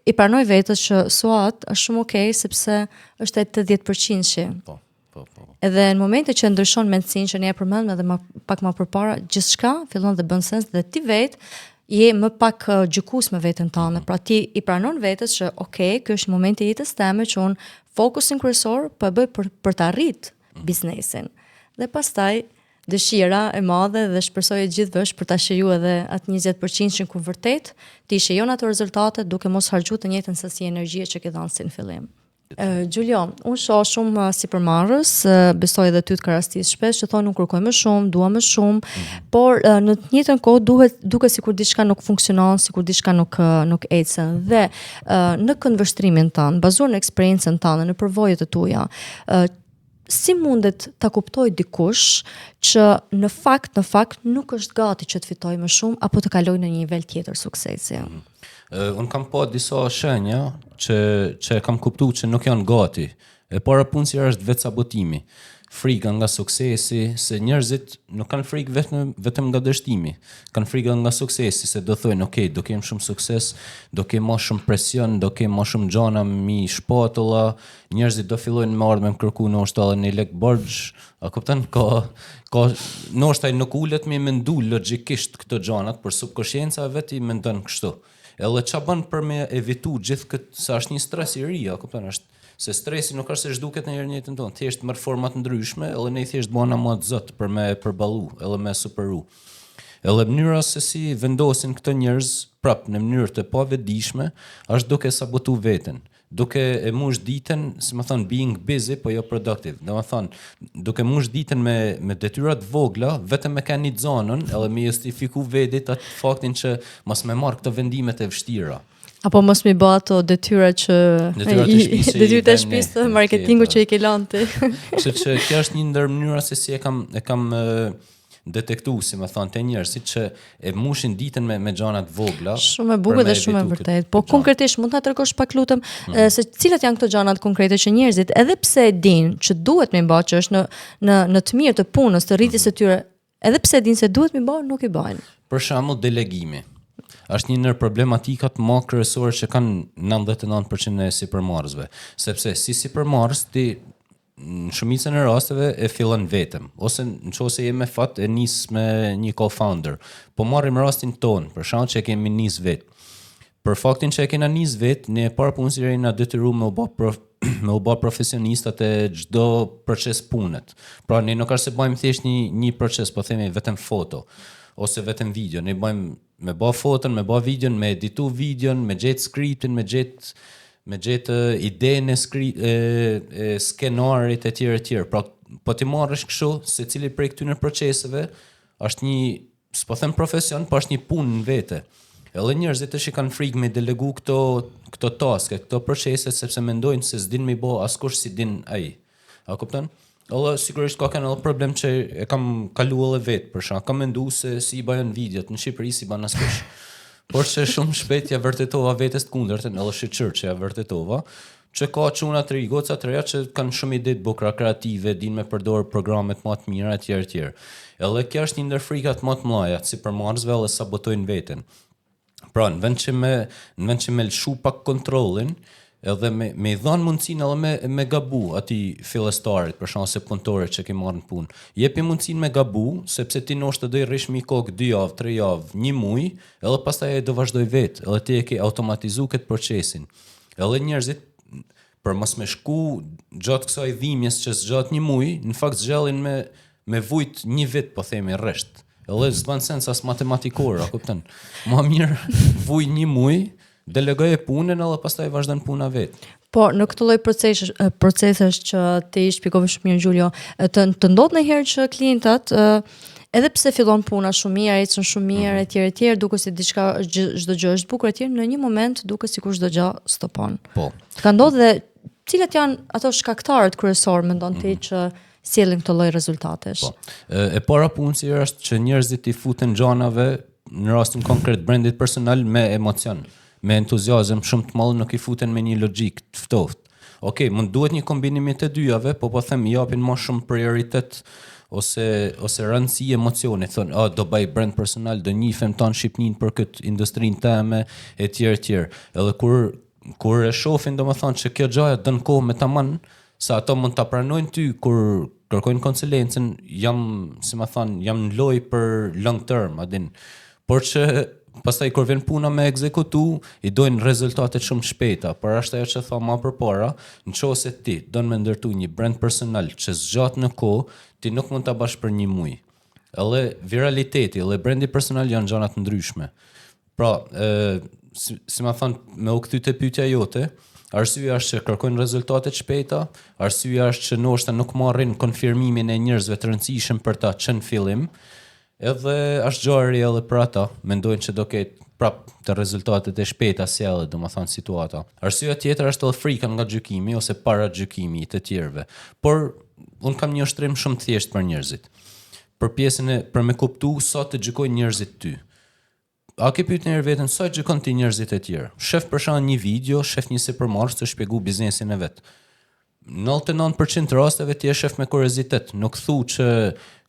i pranoj vetes që suat është shumë okay sepse është 80% që. Po. Edhe në momentin që ndryshon mendsinë që ne e përmendëm edhe pak më përpara, gjithçka fillon të bën sens dhe ti vetë je më pak gjykues me veten tënde. Pra ti i pranon vetes që okay, ky është momenti i jetës time që un fokusin kryesor po e bëj për të arrit biznesin. Dhe pastaj dëshira e madhe dhe shpresoj të gjithëve është për ta shijuar edhe atë 20% që vërtet ti shijon ato rezultate duke mos harxhuar të njëjtën sasi energjie që ke dhënë si në fillim. Gjulio, unë shoh shumë sipërmarrës, besoj edhe ty të ka rastis shpesh që thonë unë kërkoj më shumë, dua më shumë, por në të njëjtën kohë duket sikur diçka nuk funksionon, sikur diçka nuk ecën. Dhe në këndvështrimin tënd, bazuar në eksperiencën tënde, në përvojat e tua, si mundet ta kuptoj dikush që në fakt nuk është gati që të fitojë më shumë apo të kalojë në një nivel tjetër suksesi? Unë kam pa disa shenja që kam kuptuar që nuk janë gati. E para punësia është vetë sabotimi. frika nga suksesi, se njerëzit nuk kanë frikë vetëm nga dështimi, kanë frikë nga suksesi, se do thojnë, okay, do kem shumë sukses, do kem më shumë presion, do kem më shumë gjana mi shpatulla, njerëzit do fillojnë me ardhmë me kërku në ushtë një lek borxh, a kupton, ka ndoshta nuk ulet me mendu logjikisht këto gjanat, për subkonscienca vet i mendon kështu. Edhe ç'a bën për me evitu gjithë këtë, sa është një stres i ri, a kupton, është se stresi nuk është se zhduket në herë njëjtën tonë, thjesht merr forma të ndryshme, edhe ne thjesht bëna më të zot për me përballu, edhe me superu. Edhe mënyra se si vendosin këto njerëz prap në mënyrë të pavetdijshme, është duke sabotu veten, duke e mush ditën, si më thon, being busy po jo productive. Domethënë, duke mush ditën me detyra të vogla, vetëm me kanë një zonën, edhe me justifiku vetit atë faktin që mos më marr këto vendimet e vështira. Apo mos mi bë ato detyra që detyrat e shtëpisë të marketingut që i ke lënë ti. Kështu që kjo është një ndër mënyra se si e kam detektuar, si më thon, te njerëzit që e mushin ditën me gjana të vogla. Shumë e bukur dhe shumë e vërtet. Po konkretisht mund ta tregosh pak lutem se cilat janë këto gjana konkrete që njerëzit, edhe pse e dinë që duhet me bë, që është në të mirë të punës, të rritjes së tyre, edhe pse e dinë se duhet me bë, nuk i bëjnë. Për shembull, delegimi është një ndër problematikat më kryesore që kanë 99% e sipërmarrësve, sepse si sipërmarrës ti në shumicën e rasteve e fillon vetëm, ose nëse je me fat e nis me një co-founder. Po marrim rastin ton, për shkak që kemi nis vet. Për faktin që e kena nis vet, ne para punës na detyruam me u bë profesionistat e çdo proces punët. Pra ne nuk është se bëjmë thjesht një proces, po themi vetëm foto ose vetëm video. Ne bëjmë me bë foton, me bë videon, me editu videon, me gjetë skriptin, me gjetë idenë e skenarit e tjerë. Pra, po ti marrësh kështu, secili prej këtyre proceseve është një, s'po them profesion, po është një punë në vete. Edhe njerëzit që kanë frikë me delegu këto taske, këto procese, sepse mendojnë se s'din me bë askush si din ai. A kupton? Edhe sigurisht ka kanë edhe problem që e kam kaluar edhe vet, për shkak kam menduar se si i bëjnë videot në Shqipëri si bën askush. Por që shumë shpejt ja vërtetova vetes të kundërtën, edhe shqyrë që ja vërtetova, që ka çuna të ri, goca të reja që kanë shumë ide të bukura kreative, dinë me përdor programet më të mira etj. Edhe kjo është një ndër frikat më të mëdha, sipërmarrësve edhe sabotojnë veten. Pra, në vend që me lëshu pak kontrollin, edhe me dhënë mundësinë edhe me gabu atij fillestarit, për shkak se punëtorit që ke marrë në punë. Jepi mundësinë me gabu, sepse ti ndoshta do i rrish mi kokë 2 javë, 3 javë, 1 muaj, edhe pastaj ai do vazhdoj vetë, edhe ti e ke automatizuar këtë procesin. Edhe njerëzit për mos me shku gjatë kësaj dhimbjes që zgjat 1 muaj, në fakt zgjellin me vujt 1 vit, po themi rresht. Edhe s'bën sens as matematikor, a kupton? Më mirë vuj 1 muaj, delegoje punën edhe pastaj vazhdon puna vet. Po në këtë lloj procesesh që ti i shpjegove shumë mirë Gjulio, të ndodh ndonjëherë që klientët edhe pse fillon puna shumë mirë, ecën shumë mirë etj, duke si diçka çdo gjë është bukur etj, në një moment duket sikur çdo gjë stopon. Po. Ka ndodhur dhe cilat janë ato shkaktarët kryesorë mendon ti që sjellin këtë lloj rezultatesh? Po. E para punësi është që njerëzit i futen gjanave në rastin konkret brandit personal me emocion, me entuziazëm shumë të madh, nuk i futen me një logjik të ftohtë. Okej, mund duhet një kombinim të dyjave, po them japin më shumë prioritet ose rëndësi emocionit, thonë, do bëj brand personal, do njifem tonë Shqipninë për këtë industrinë teme etj. Edhe kur e shohin domethënë që kjo gjë don kohë me tamam, sa ato mund ta pranojnë ty kur kërkojnë konsulencën, jam në lojë për long term, a din. Por që pastaj kur vjen puna me ekzekutu, i dojnë rezultate shumë shpejta, por është ajo që tha më përpara, nëse ti don me ndërtu një brand personal që zgjat në kohë, ti nuk mund ta bash për 1 muaj. Edhe viraliteti, edhe brandi personal janë gjëra të ndryshme. Pra, si më thon, me u kthy te pyetja jote, arsyeja është që kërkojnë rezultate të shpejta, arsyeja është që ndoshta nuk marrin konfirmimin e njerëzve të rëndësishëm për ta çën fillim. Edhe është gjari edhe për ata, mendojnë që do ketë prap të rezultatet e shpejta sjellë, domethënë situata. Arsyeja tjetër është edhe frika nga gjykimi ose para gjykimi të tjerëve. Por un kam një ushtrim shumë të thjeshtë për njerëzit. Për pjesën për me kuptu sa të gjykojnë njerëzit ty. A ke pyetur ndonjëherë veten sa gjykon ti njerëzit e tjerë? Shef për shkak një video, shef një sipërmarrës të shpjegoj biznesin e vet. 99% rasteve ti e shef me kuriozitet, nuk thu që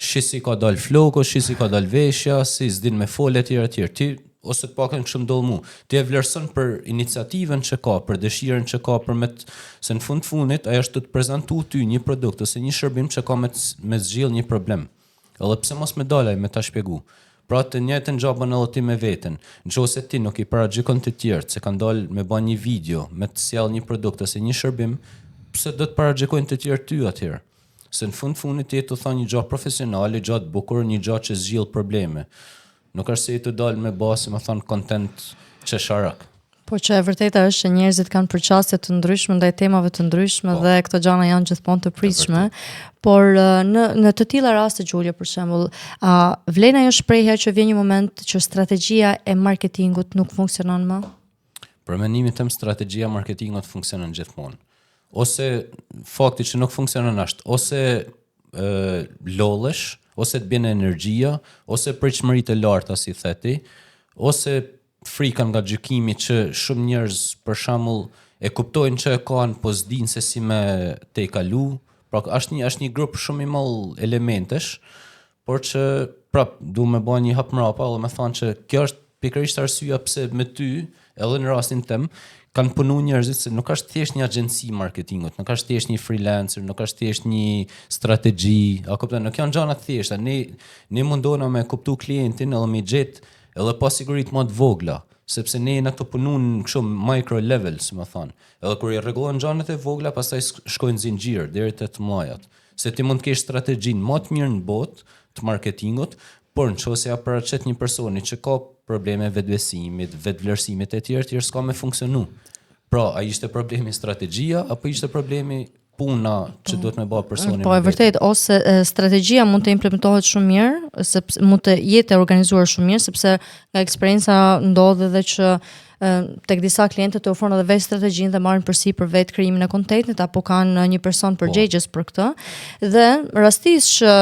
shisi ka dal floko, shisi ka dal veshja, si s'din me fole etj. Ti ose të pakën kështu ndodh mu. Ti e vlerëson për iniciativën që ka, për dëshirën që ka se në fundit ai është të prezantu ty një produkt ose një shërbim që ka me zgjidh një problem. Edhe pse mos me dalaj me ta shpjegu. Pra të njëjtën gjabën edhe ti me veten. Nëse ti nuk i paragjikon të tjerë se kanë dalë me bën një video, me të sjell një produkt ose një shërbim, pse do të paragjikojnë të tjerë ty atëherë? Se në fundit ti të thonë një gjë profesionale, gjë të bukur, një gjë që zgjidh probleme. Nuk është se i të dalë me basë, më thonë, content qesharak. Po që e vërteta është që njerëzit kanë përqasje të ndryshme ndaj temave të ndryshme dhe këto gjëra janë gjithmonë të pritshme, por në të tilla raste Gjulja për shembull, vlen ajo shprehja që vjen një moment që strategjia e marketingut nuk funksionon më? Për mendimin tim strategjia e marketingut funksionon gjithmonë. Ose fakti që nuk funksionon është ose lollesh, ose të bjen energjia, ose pritshmëritë e larta si theti, ose frika nga gjykimi që shumë njerëz për shembull e kuptojnë që e kanë, po s'dinë se si me te kalu. Pra është një grup shumë i madh elementesh, por që prap du me bën një hap mrapa dhe me thonë që kjo është pikërisht arsyeja pse me ty, edhe në rastin tim, kanë punu njerëzit se nuk është thjesht një agjenci marketingut, nuk është thjesht një freelancer, nuk është thjesht një strategji, a kupton, nuk janë gjëra të thjeshta. Ne mundona me kuptu klientin edhe me gjet edhe pa siguritë më të vogla, sepse ne na të punojnë kështu micro level, si më thon. Edhe kur i rregullojnë gjërat e vogla, pastaj shkojnë zinxhir deri te të mëdhajat. Se ti mund të kesh strategjinë më të mirë në botë të marketingut, por nëse ja paraqet një personi që ka probleme vetbesimit, vetvlerësimit e tjerë s'ka me funksionu. Pra, a ishte problemi strategjia apo ishte problemi puna që duhet me bëj personi? Po, e vërtet, ose strategjia mund të implementohet shumë mirë, sepse mund të jetë organizuar shumë mirë, sepse nga eksperienca ndodh edhe që tek disa klientë të ofrojnë edhe vetë strategjinë dhe marrin përsipër vetë krijimin e kontentit apo kanë një person përgjegjës për këtë. Dhe rastisht që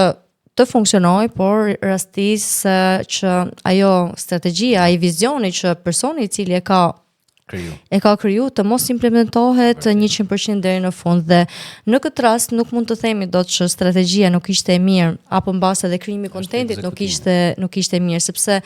të funksionoj, por rastisht që ajo strategjia, ai vizioni që personi i cili e ka kriju të mos implementohet 100% deri në fund dhe në këtë rast nuk mund të themi dot që strategjia nuk ishte e mirë apo mbas edhe krijimi i kontentit nuk ishte e mirë, sepse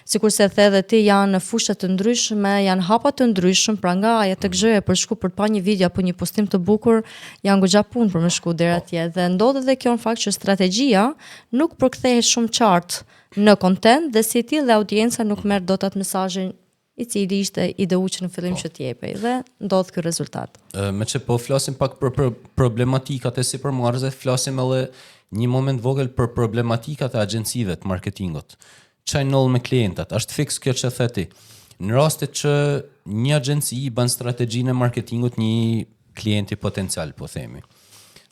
sikurse e the edhe ti janë në fusha të ndryshme, janë hapa të ndryshëm, pra nga ajo tek gjëja për shku për të pa një video apo një postim të bukur, janë goxha punë për me shku deri atje dhe ndodh edhe kjo në fakt që strategjia nuk përkthehet shumë qartë në kontent dhe si tillë audienca nuk merr dot atë mesazhin i cili ishte ideu që në fillim që t'jepej dhe ndodh ky rezultat. Me që po flasim pak për problematikat e sipërmarrësve, flasim edhe një moment vogël për problematikat e agjencive të marketingut. Çfarë ndodh me klientat? Është fiks kjo që the ti. Në rastet që një agjenci i bën strategjinë e marketingut një klienti potencial, po themi.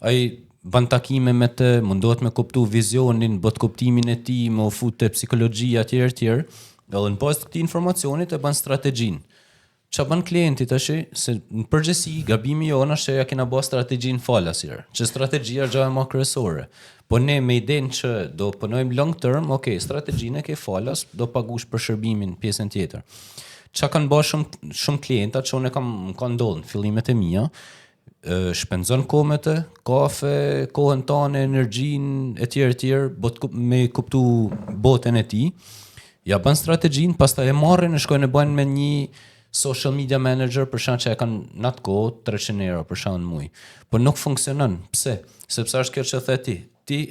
Ai bën takime me të, mundohet me kuptu vizionin, bot kuptimin e tij, me u futë te psikologjia etj. Edhe në bazë të këtij informacionit e bën strategjinë. Çfarë bën klienti tash? Se në përgjithësi gabimi jonë është që ja kena bërë strategjinë falasir, që strategjia është gjë më kryesore. Po ne me idenë që do punojmë long term, okay, strategjinë e ke falas, do paguash për shërbimin pjesën tjetër. Çka kanë bërë shumë klienta që unë kam ndodhur në fillimet e mia, shpenzon kohë me të, kafe, kohën tonë, energjinë etj, me kuptu botën e tij. Ja bën strategjinë, pastaj e marrin e shkojnë e bëjnë me një social media manager për shkak që e kanë në atë kohë 300 euro për shkak në muaj. Po nuk funksionon. Pse? Sepse është kjo që the ti.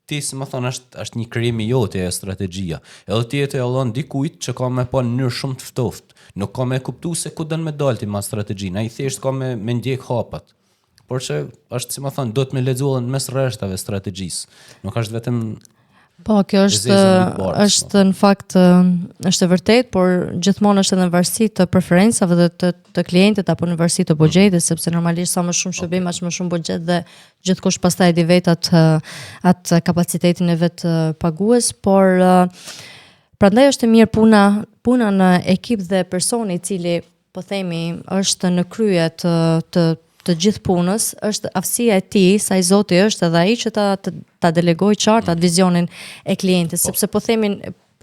Ti si më thon është një krijim i jote e strategjia. Edhe ti e allon dikujt që ka me pa në mënyrë shumë të ftoftë. Nuk ka me kuptu se ku don me dalti me strategjinë. Ai thjesht ka me ndjek hapat. Por që është si më thon, do të me lexuar mes rreshtave strategjisë. Nuk është vetëm Po, kjo është në fakt është e vërtet, por gjithmonë është edhe në varësi të preferencave dhe të klientit apo në varësi të buxhetit, sepse normalisht sa më shumë shërbim, aq më shumë buxhet dhe gjithkush pastaj di vetë atë kapacitetin e vet pagues, por prandaj është e mirë puna në ekip dhe personi i cili po themi është në krye të gjithë punës, është aftësia e tij, sa i Zoti është edhe ai që ta delegojë qartë atë vizionin e klientit, sepse po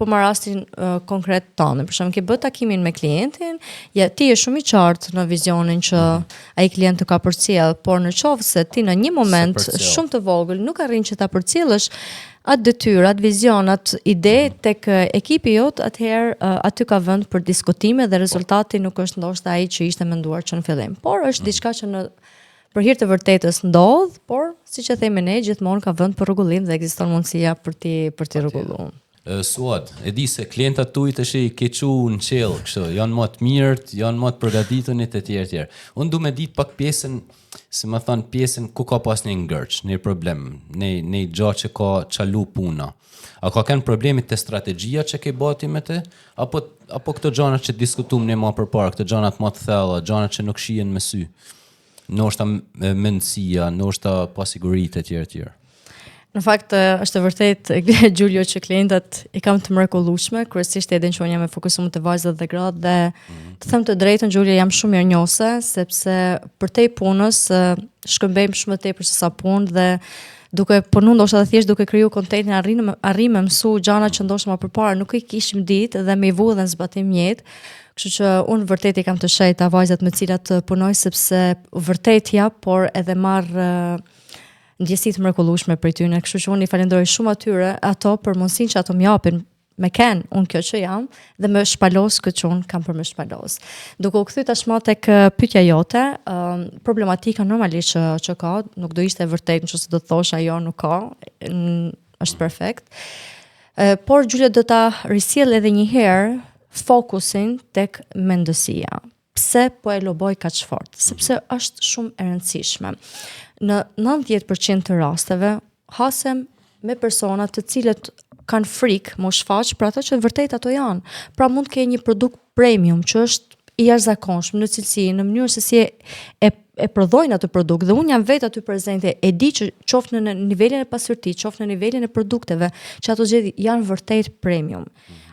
po marr rastin konkret tonë. Për shembull, ke bë takimin me klientin, ja ti je shumë i qartë në vizionin që ai klient të ka përcjell, por në qoftë se ti në një moment shumë të vogël nuk arrin që ta përcjellësh atë detyrë, atë vizion, atë ide tek ekipi jot, atëherë aty ka vend për diskutime dhe rezultati nuk është ndoshta ai që ishte menduar që në fillim. Por është diçka që për hir të vërtetës ndodh, por siç e themi ne, gjithmonë ka vend për rregullim dhe ekziston mundësia për ti rregulluar. Suad, e di se klientat tuaj tash i ke çu në qell, kështu, janë më të mirët, janë më të përgatitur e tjerë. Unë du me ditë pak pjesën, si më thon, pjesën ku ka pas një ngërç, një problem, një gjë që ka çalu puna. A ka kanë problemit të strategjia që ke bati me te, apo këto gjëra që diskutuam ne më përpara, këto gjëra më të thella, gjëra që nuk shihen me sy. Ndoshta mendësia, ndoshta pasiguritë e tjerë. Në fakt, është vërtet, Gjulio, që klientat i kam të mrekullueshme, kryesisht edhe që unë jam e fokusuar te vajzat dhe gratë dhe të them të drejtën, Gjulio, jam shumë mirënjohëse, sepse për te punës shkëmbejmë shumë tepër se sa punë dhe duke punu ndoshta thjesht duke kriju kontentin arrim me mësu gjëra që ndoshta më përpara nuk i kishim ditë dhe me i vu dhe në zbatim jetë. Kështu që unë vërtet i kam të shejta vajzat me cilat punoj sepse vërtet ja, por edhe marr ndjesi të mrekullueshme për tyne, kështu që unë i falenderoj shumë ato për mundësinë që ato më japin me ken unë kjo që jam dhe më shpalos këtë që unë kam për më shpalos. Duke u kthy tashmë tek pyetja jote, problematika normalisht që ka, nuk do ishte e vërtetë nëse do të thosha jo nuk ka, është perfekt. Por Gjulio do ta risjell edhe një herë fokusin tek mendësia. Pse po e loboj kaq fort? Sepse është shumë e rëndësishme. Në 90% të rasteve hasem me persona të cilët kanë frikë më shfaq për ato që vërtet ato janë. Pra mund të kenë një produkt premium që është i jashtëzakonshëm në cilësi, në mënyrë se si e prodhojnë atë produkt dhe unë jam vetë aty prezente, e di që qoftë në nivelin e pasuritit, qoftë në nivelin e produkteve, që ato gjë janë vërtet premium.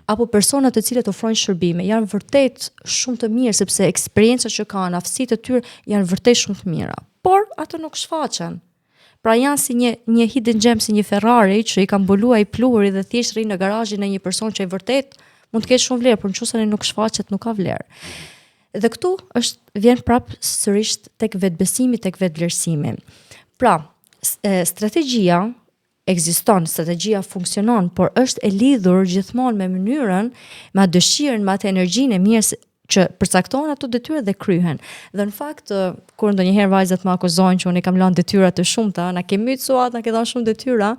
Apo persona të cilët ofrojnë shërbime janë vërtet shumë të mirë sepse eksperiencat që kanë, aftësitë e tyre janë vërtet shumë të mira. Por ato nuk shfaqen. Pra janë si një hidden gem, si një Ferrari që i ka mbuluar i pluhuri dhe thjesht rri në garazhin e një person që i vërtet mund të ketë shumë vlerë, por nëse nuk shfaqet nuk ka vlerë. Dhe këtu vjen prap sërish tek vetbesimi, tek vetvlerësimi. Pra, strategjia ekziston, strategjia funksionon, por është e lidhur gjithmonë me mënyrën, me dëshirën, me atë energjinë e mirë që përcaktohen ato detyra dhe kryhen. Dhe në fakt, kur ndonjëherë vajzat më akuzojnë që unë i kam lënë detyra të shumta, na ke mytsuat, na ke dhënë shumë detyra,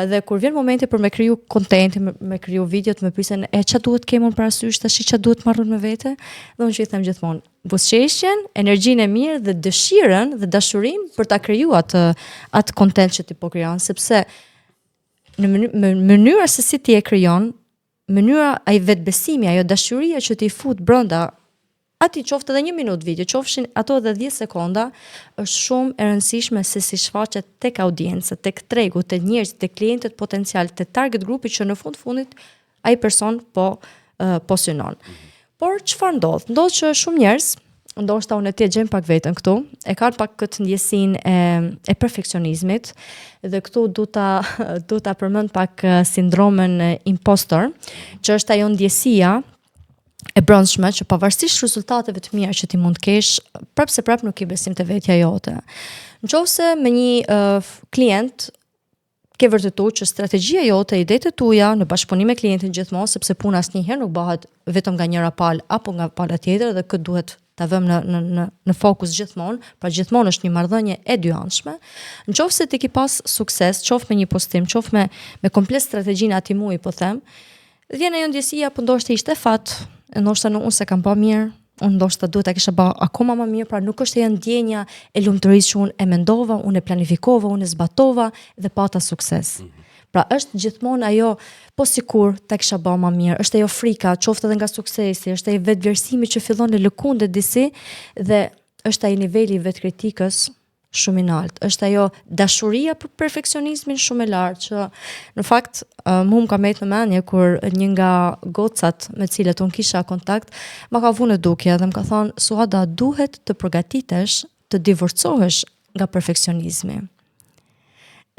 dhe kur vjen momenti për me kriju kontentin, me kriju videot, me pyesen ç'a duhet kemon parasysh tash, ç'a duhet marrun me vete, dhe unë që i them gjithmonë, buzëqeshjen, energjinë e mirë dhe dëshirën dhe dashurinë për ta krijuar atë kontent që ti po krijon, sepse në mënyra se si ti e krijon, mënyra ai vetbesimi, ajo dashuria që ti fut brenda aty qoftë edhe 1 minutë video, qofshin ato edhe 10 sekonda, është shumë e rëndësishme se si shfaqet tek audienca, tek tregu, tek njerëzit, tek klientët potencial, tek target grupi që në fundit ai person po synon. Por çfarë ndodh? Ndodh që shumë njerëz, ndoshta unë ti e gjem pak veten këtu, e kanë pak këtë ndjesinë e perfeksionizmit dhe këtu du ta përmend pak sindromen impostor, që është ajo ndjesia e brendshme që pavarësisht rezultateve të mira që ti mund të kesh, prap nuk ke besim te vetja jote. Nëse me një klient ke vërtetuar që strategjia jote, idetë tuaja në bashkëpunim me klientin gjithmonë, sepse puna asnjëherë nuk bëhet vetëm nga njëra palë apo nga pala tjetër dhe këtë duhet ta vëmë në fokus gjithmonë, pra gjithmonë është një marrëdhënie e dyanshme. Nëse ti ke pas sukses, qoftë me një postim, qoftë me komplet strategjinë atij muaji, po them, vjen ajo ndjesia, po ndoshta ishte fat, ndoshta unë se kam pa mirë, unë ndoshta duhet ta kisha bë akoma më mirë, pra nuk është ajo ndjenja e lumturisë që unë e mendova, unë e planifikova, unë e zbatova dhe pata sukses. Pra është gjithmonë ajo, po sikur ta kisha bërë më mirë, është ajo frika, qoftë edhe nga suksesi, është ai vetvlerësimi që fillon në lëkundë disi dhe është ai niveli i vetkritikës shumë i lartë. Është ajo dashuria për perfeksionizmin shumë e lartë që në fakt më ka mbet në mendje kur një nga gocat me të cilët unë kisha kontakt ma ka vënë dukje dhe më ka thonë Suada, duhet të përgatitesh të divorcohesh nga perfeksionizmi.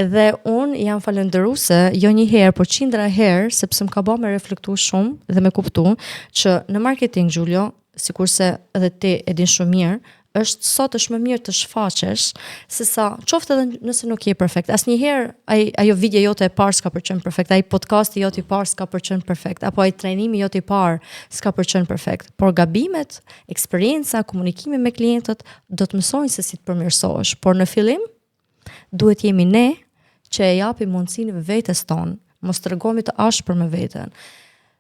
Dhe unë jam falendëruese jo një herë, por qindra herë, sepse më ka bërë me reflektu shumë dhe me kuptu që në marketing, Gjulio, sikurse edhe ti e din shumë mirë, është më mirë të shfaqesh se sa qoftë edhe nëse nuk je perfekt. Asnjëherë ajo video jote e parë s'ka për qenë perfekt, ai podcasti jot i parë s'ka për qenë perfekt, apo ai trajnimi jot i parë s'ka për qenë perfekt. Por gabimet, eksperienca, komunikimi me klientët do të mësojnë se si të përmirësohesh. Por në fillim duhet jemi ne që e japim mundësinë vetes tonë, mos tregojmë të ashpër me veten.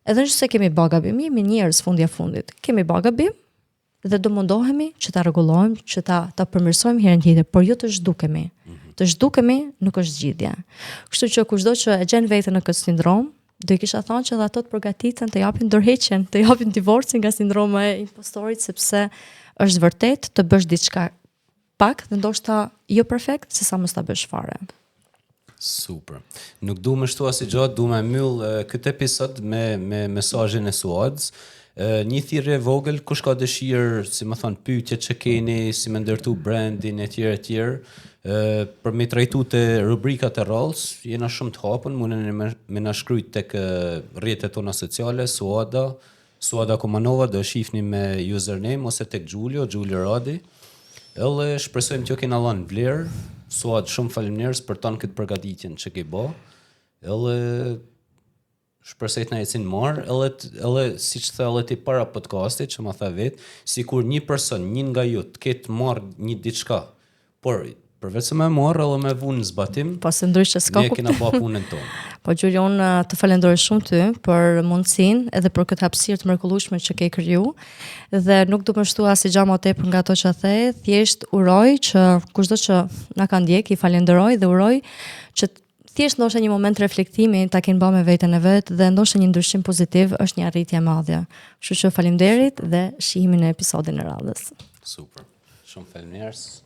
Edhe nëse kemi bë gabim, jemi njerëz fundit. Kemi bë gabim dhe do mundohemi që ta rregullojmë, që ta përmirësojmë herën tjetër, por jo të zhdukemi. Të zhdukemi nuk është zgjidhja. Kështu që kushdo që e gjen veten në këtë sindrom, do i kisha thënë që edhe ato të përgatiten të japin dorëheqjen, të japin divorcin nga sindroma e impostorit, sepse është vërtet të bësh diçka pak dhe ndoshta jo perfekt, sesa mos ta bësh fare. Super. Nuk du me shtu asi gjatë, du me myll këtë episod me mesazhin e Suadës. Një thirrje vogël, kush ka dëshirë, si më thonë, pyetje që keni, si me ndërtu brandin e tjerë, për me trajtu të rubrikat e rallës, jena shumë të hapën, mundeni me na shkruajt tek rrjetet tona sociale, Suada Kumanova, do shihni me username, ose tek Gjulio Radi. Edhe shpresojmë që kena dhënë vlerë. Suad, shumë faleminderit për tonë këtë përgatitjen që ke bë. Edhe shpresoj të na ecin marr, edhe siç the edhe ti para podcastit që më tha vet, sikur një person, një nga ju të ketë marrë një diçka, por përveç se më marr edhe me vunë zbatim, po se ndryshe s'ka ne kena bë punën tonë. Po Gjulio, unë të falenderoj shumë ty për mundësinë edhe për këtë hapësirë të mrekullueshme që ke kriju, dhe nuk do të më shtu asnjë gjë më tepër nga ato që the, thjesht uroj që kushdo që na ka ndjek, i falenderoj dhe uroj që thjesht ndoshta një moment reflektimi ta kenë bërë me veten e vet dhe ndoshta një ndryshim pozitiv është një arritje e madhe. Kështu që faleminderit dhe shihemi në episodin e radhës. Super. Shumë faleminderit.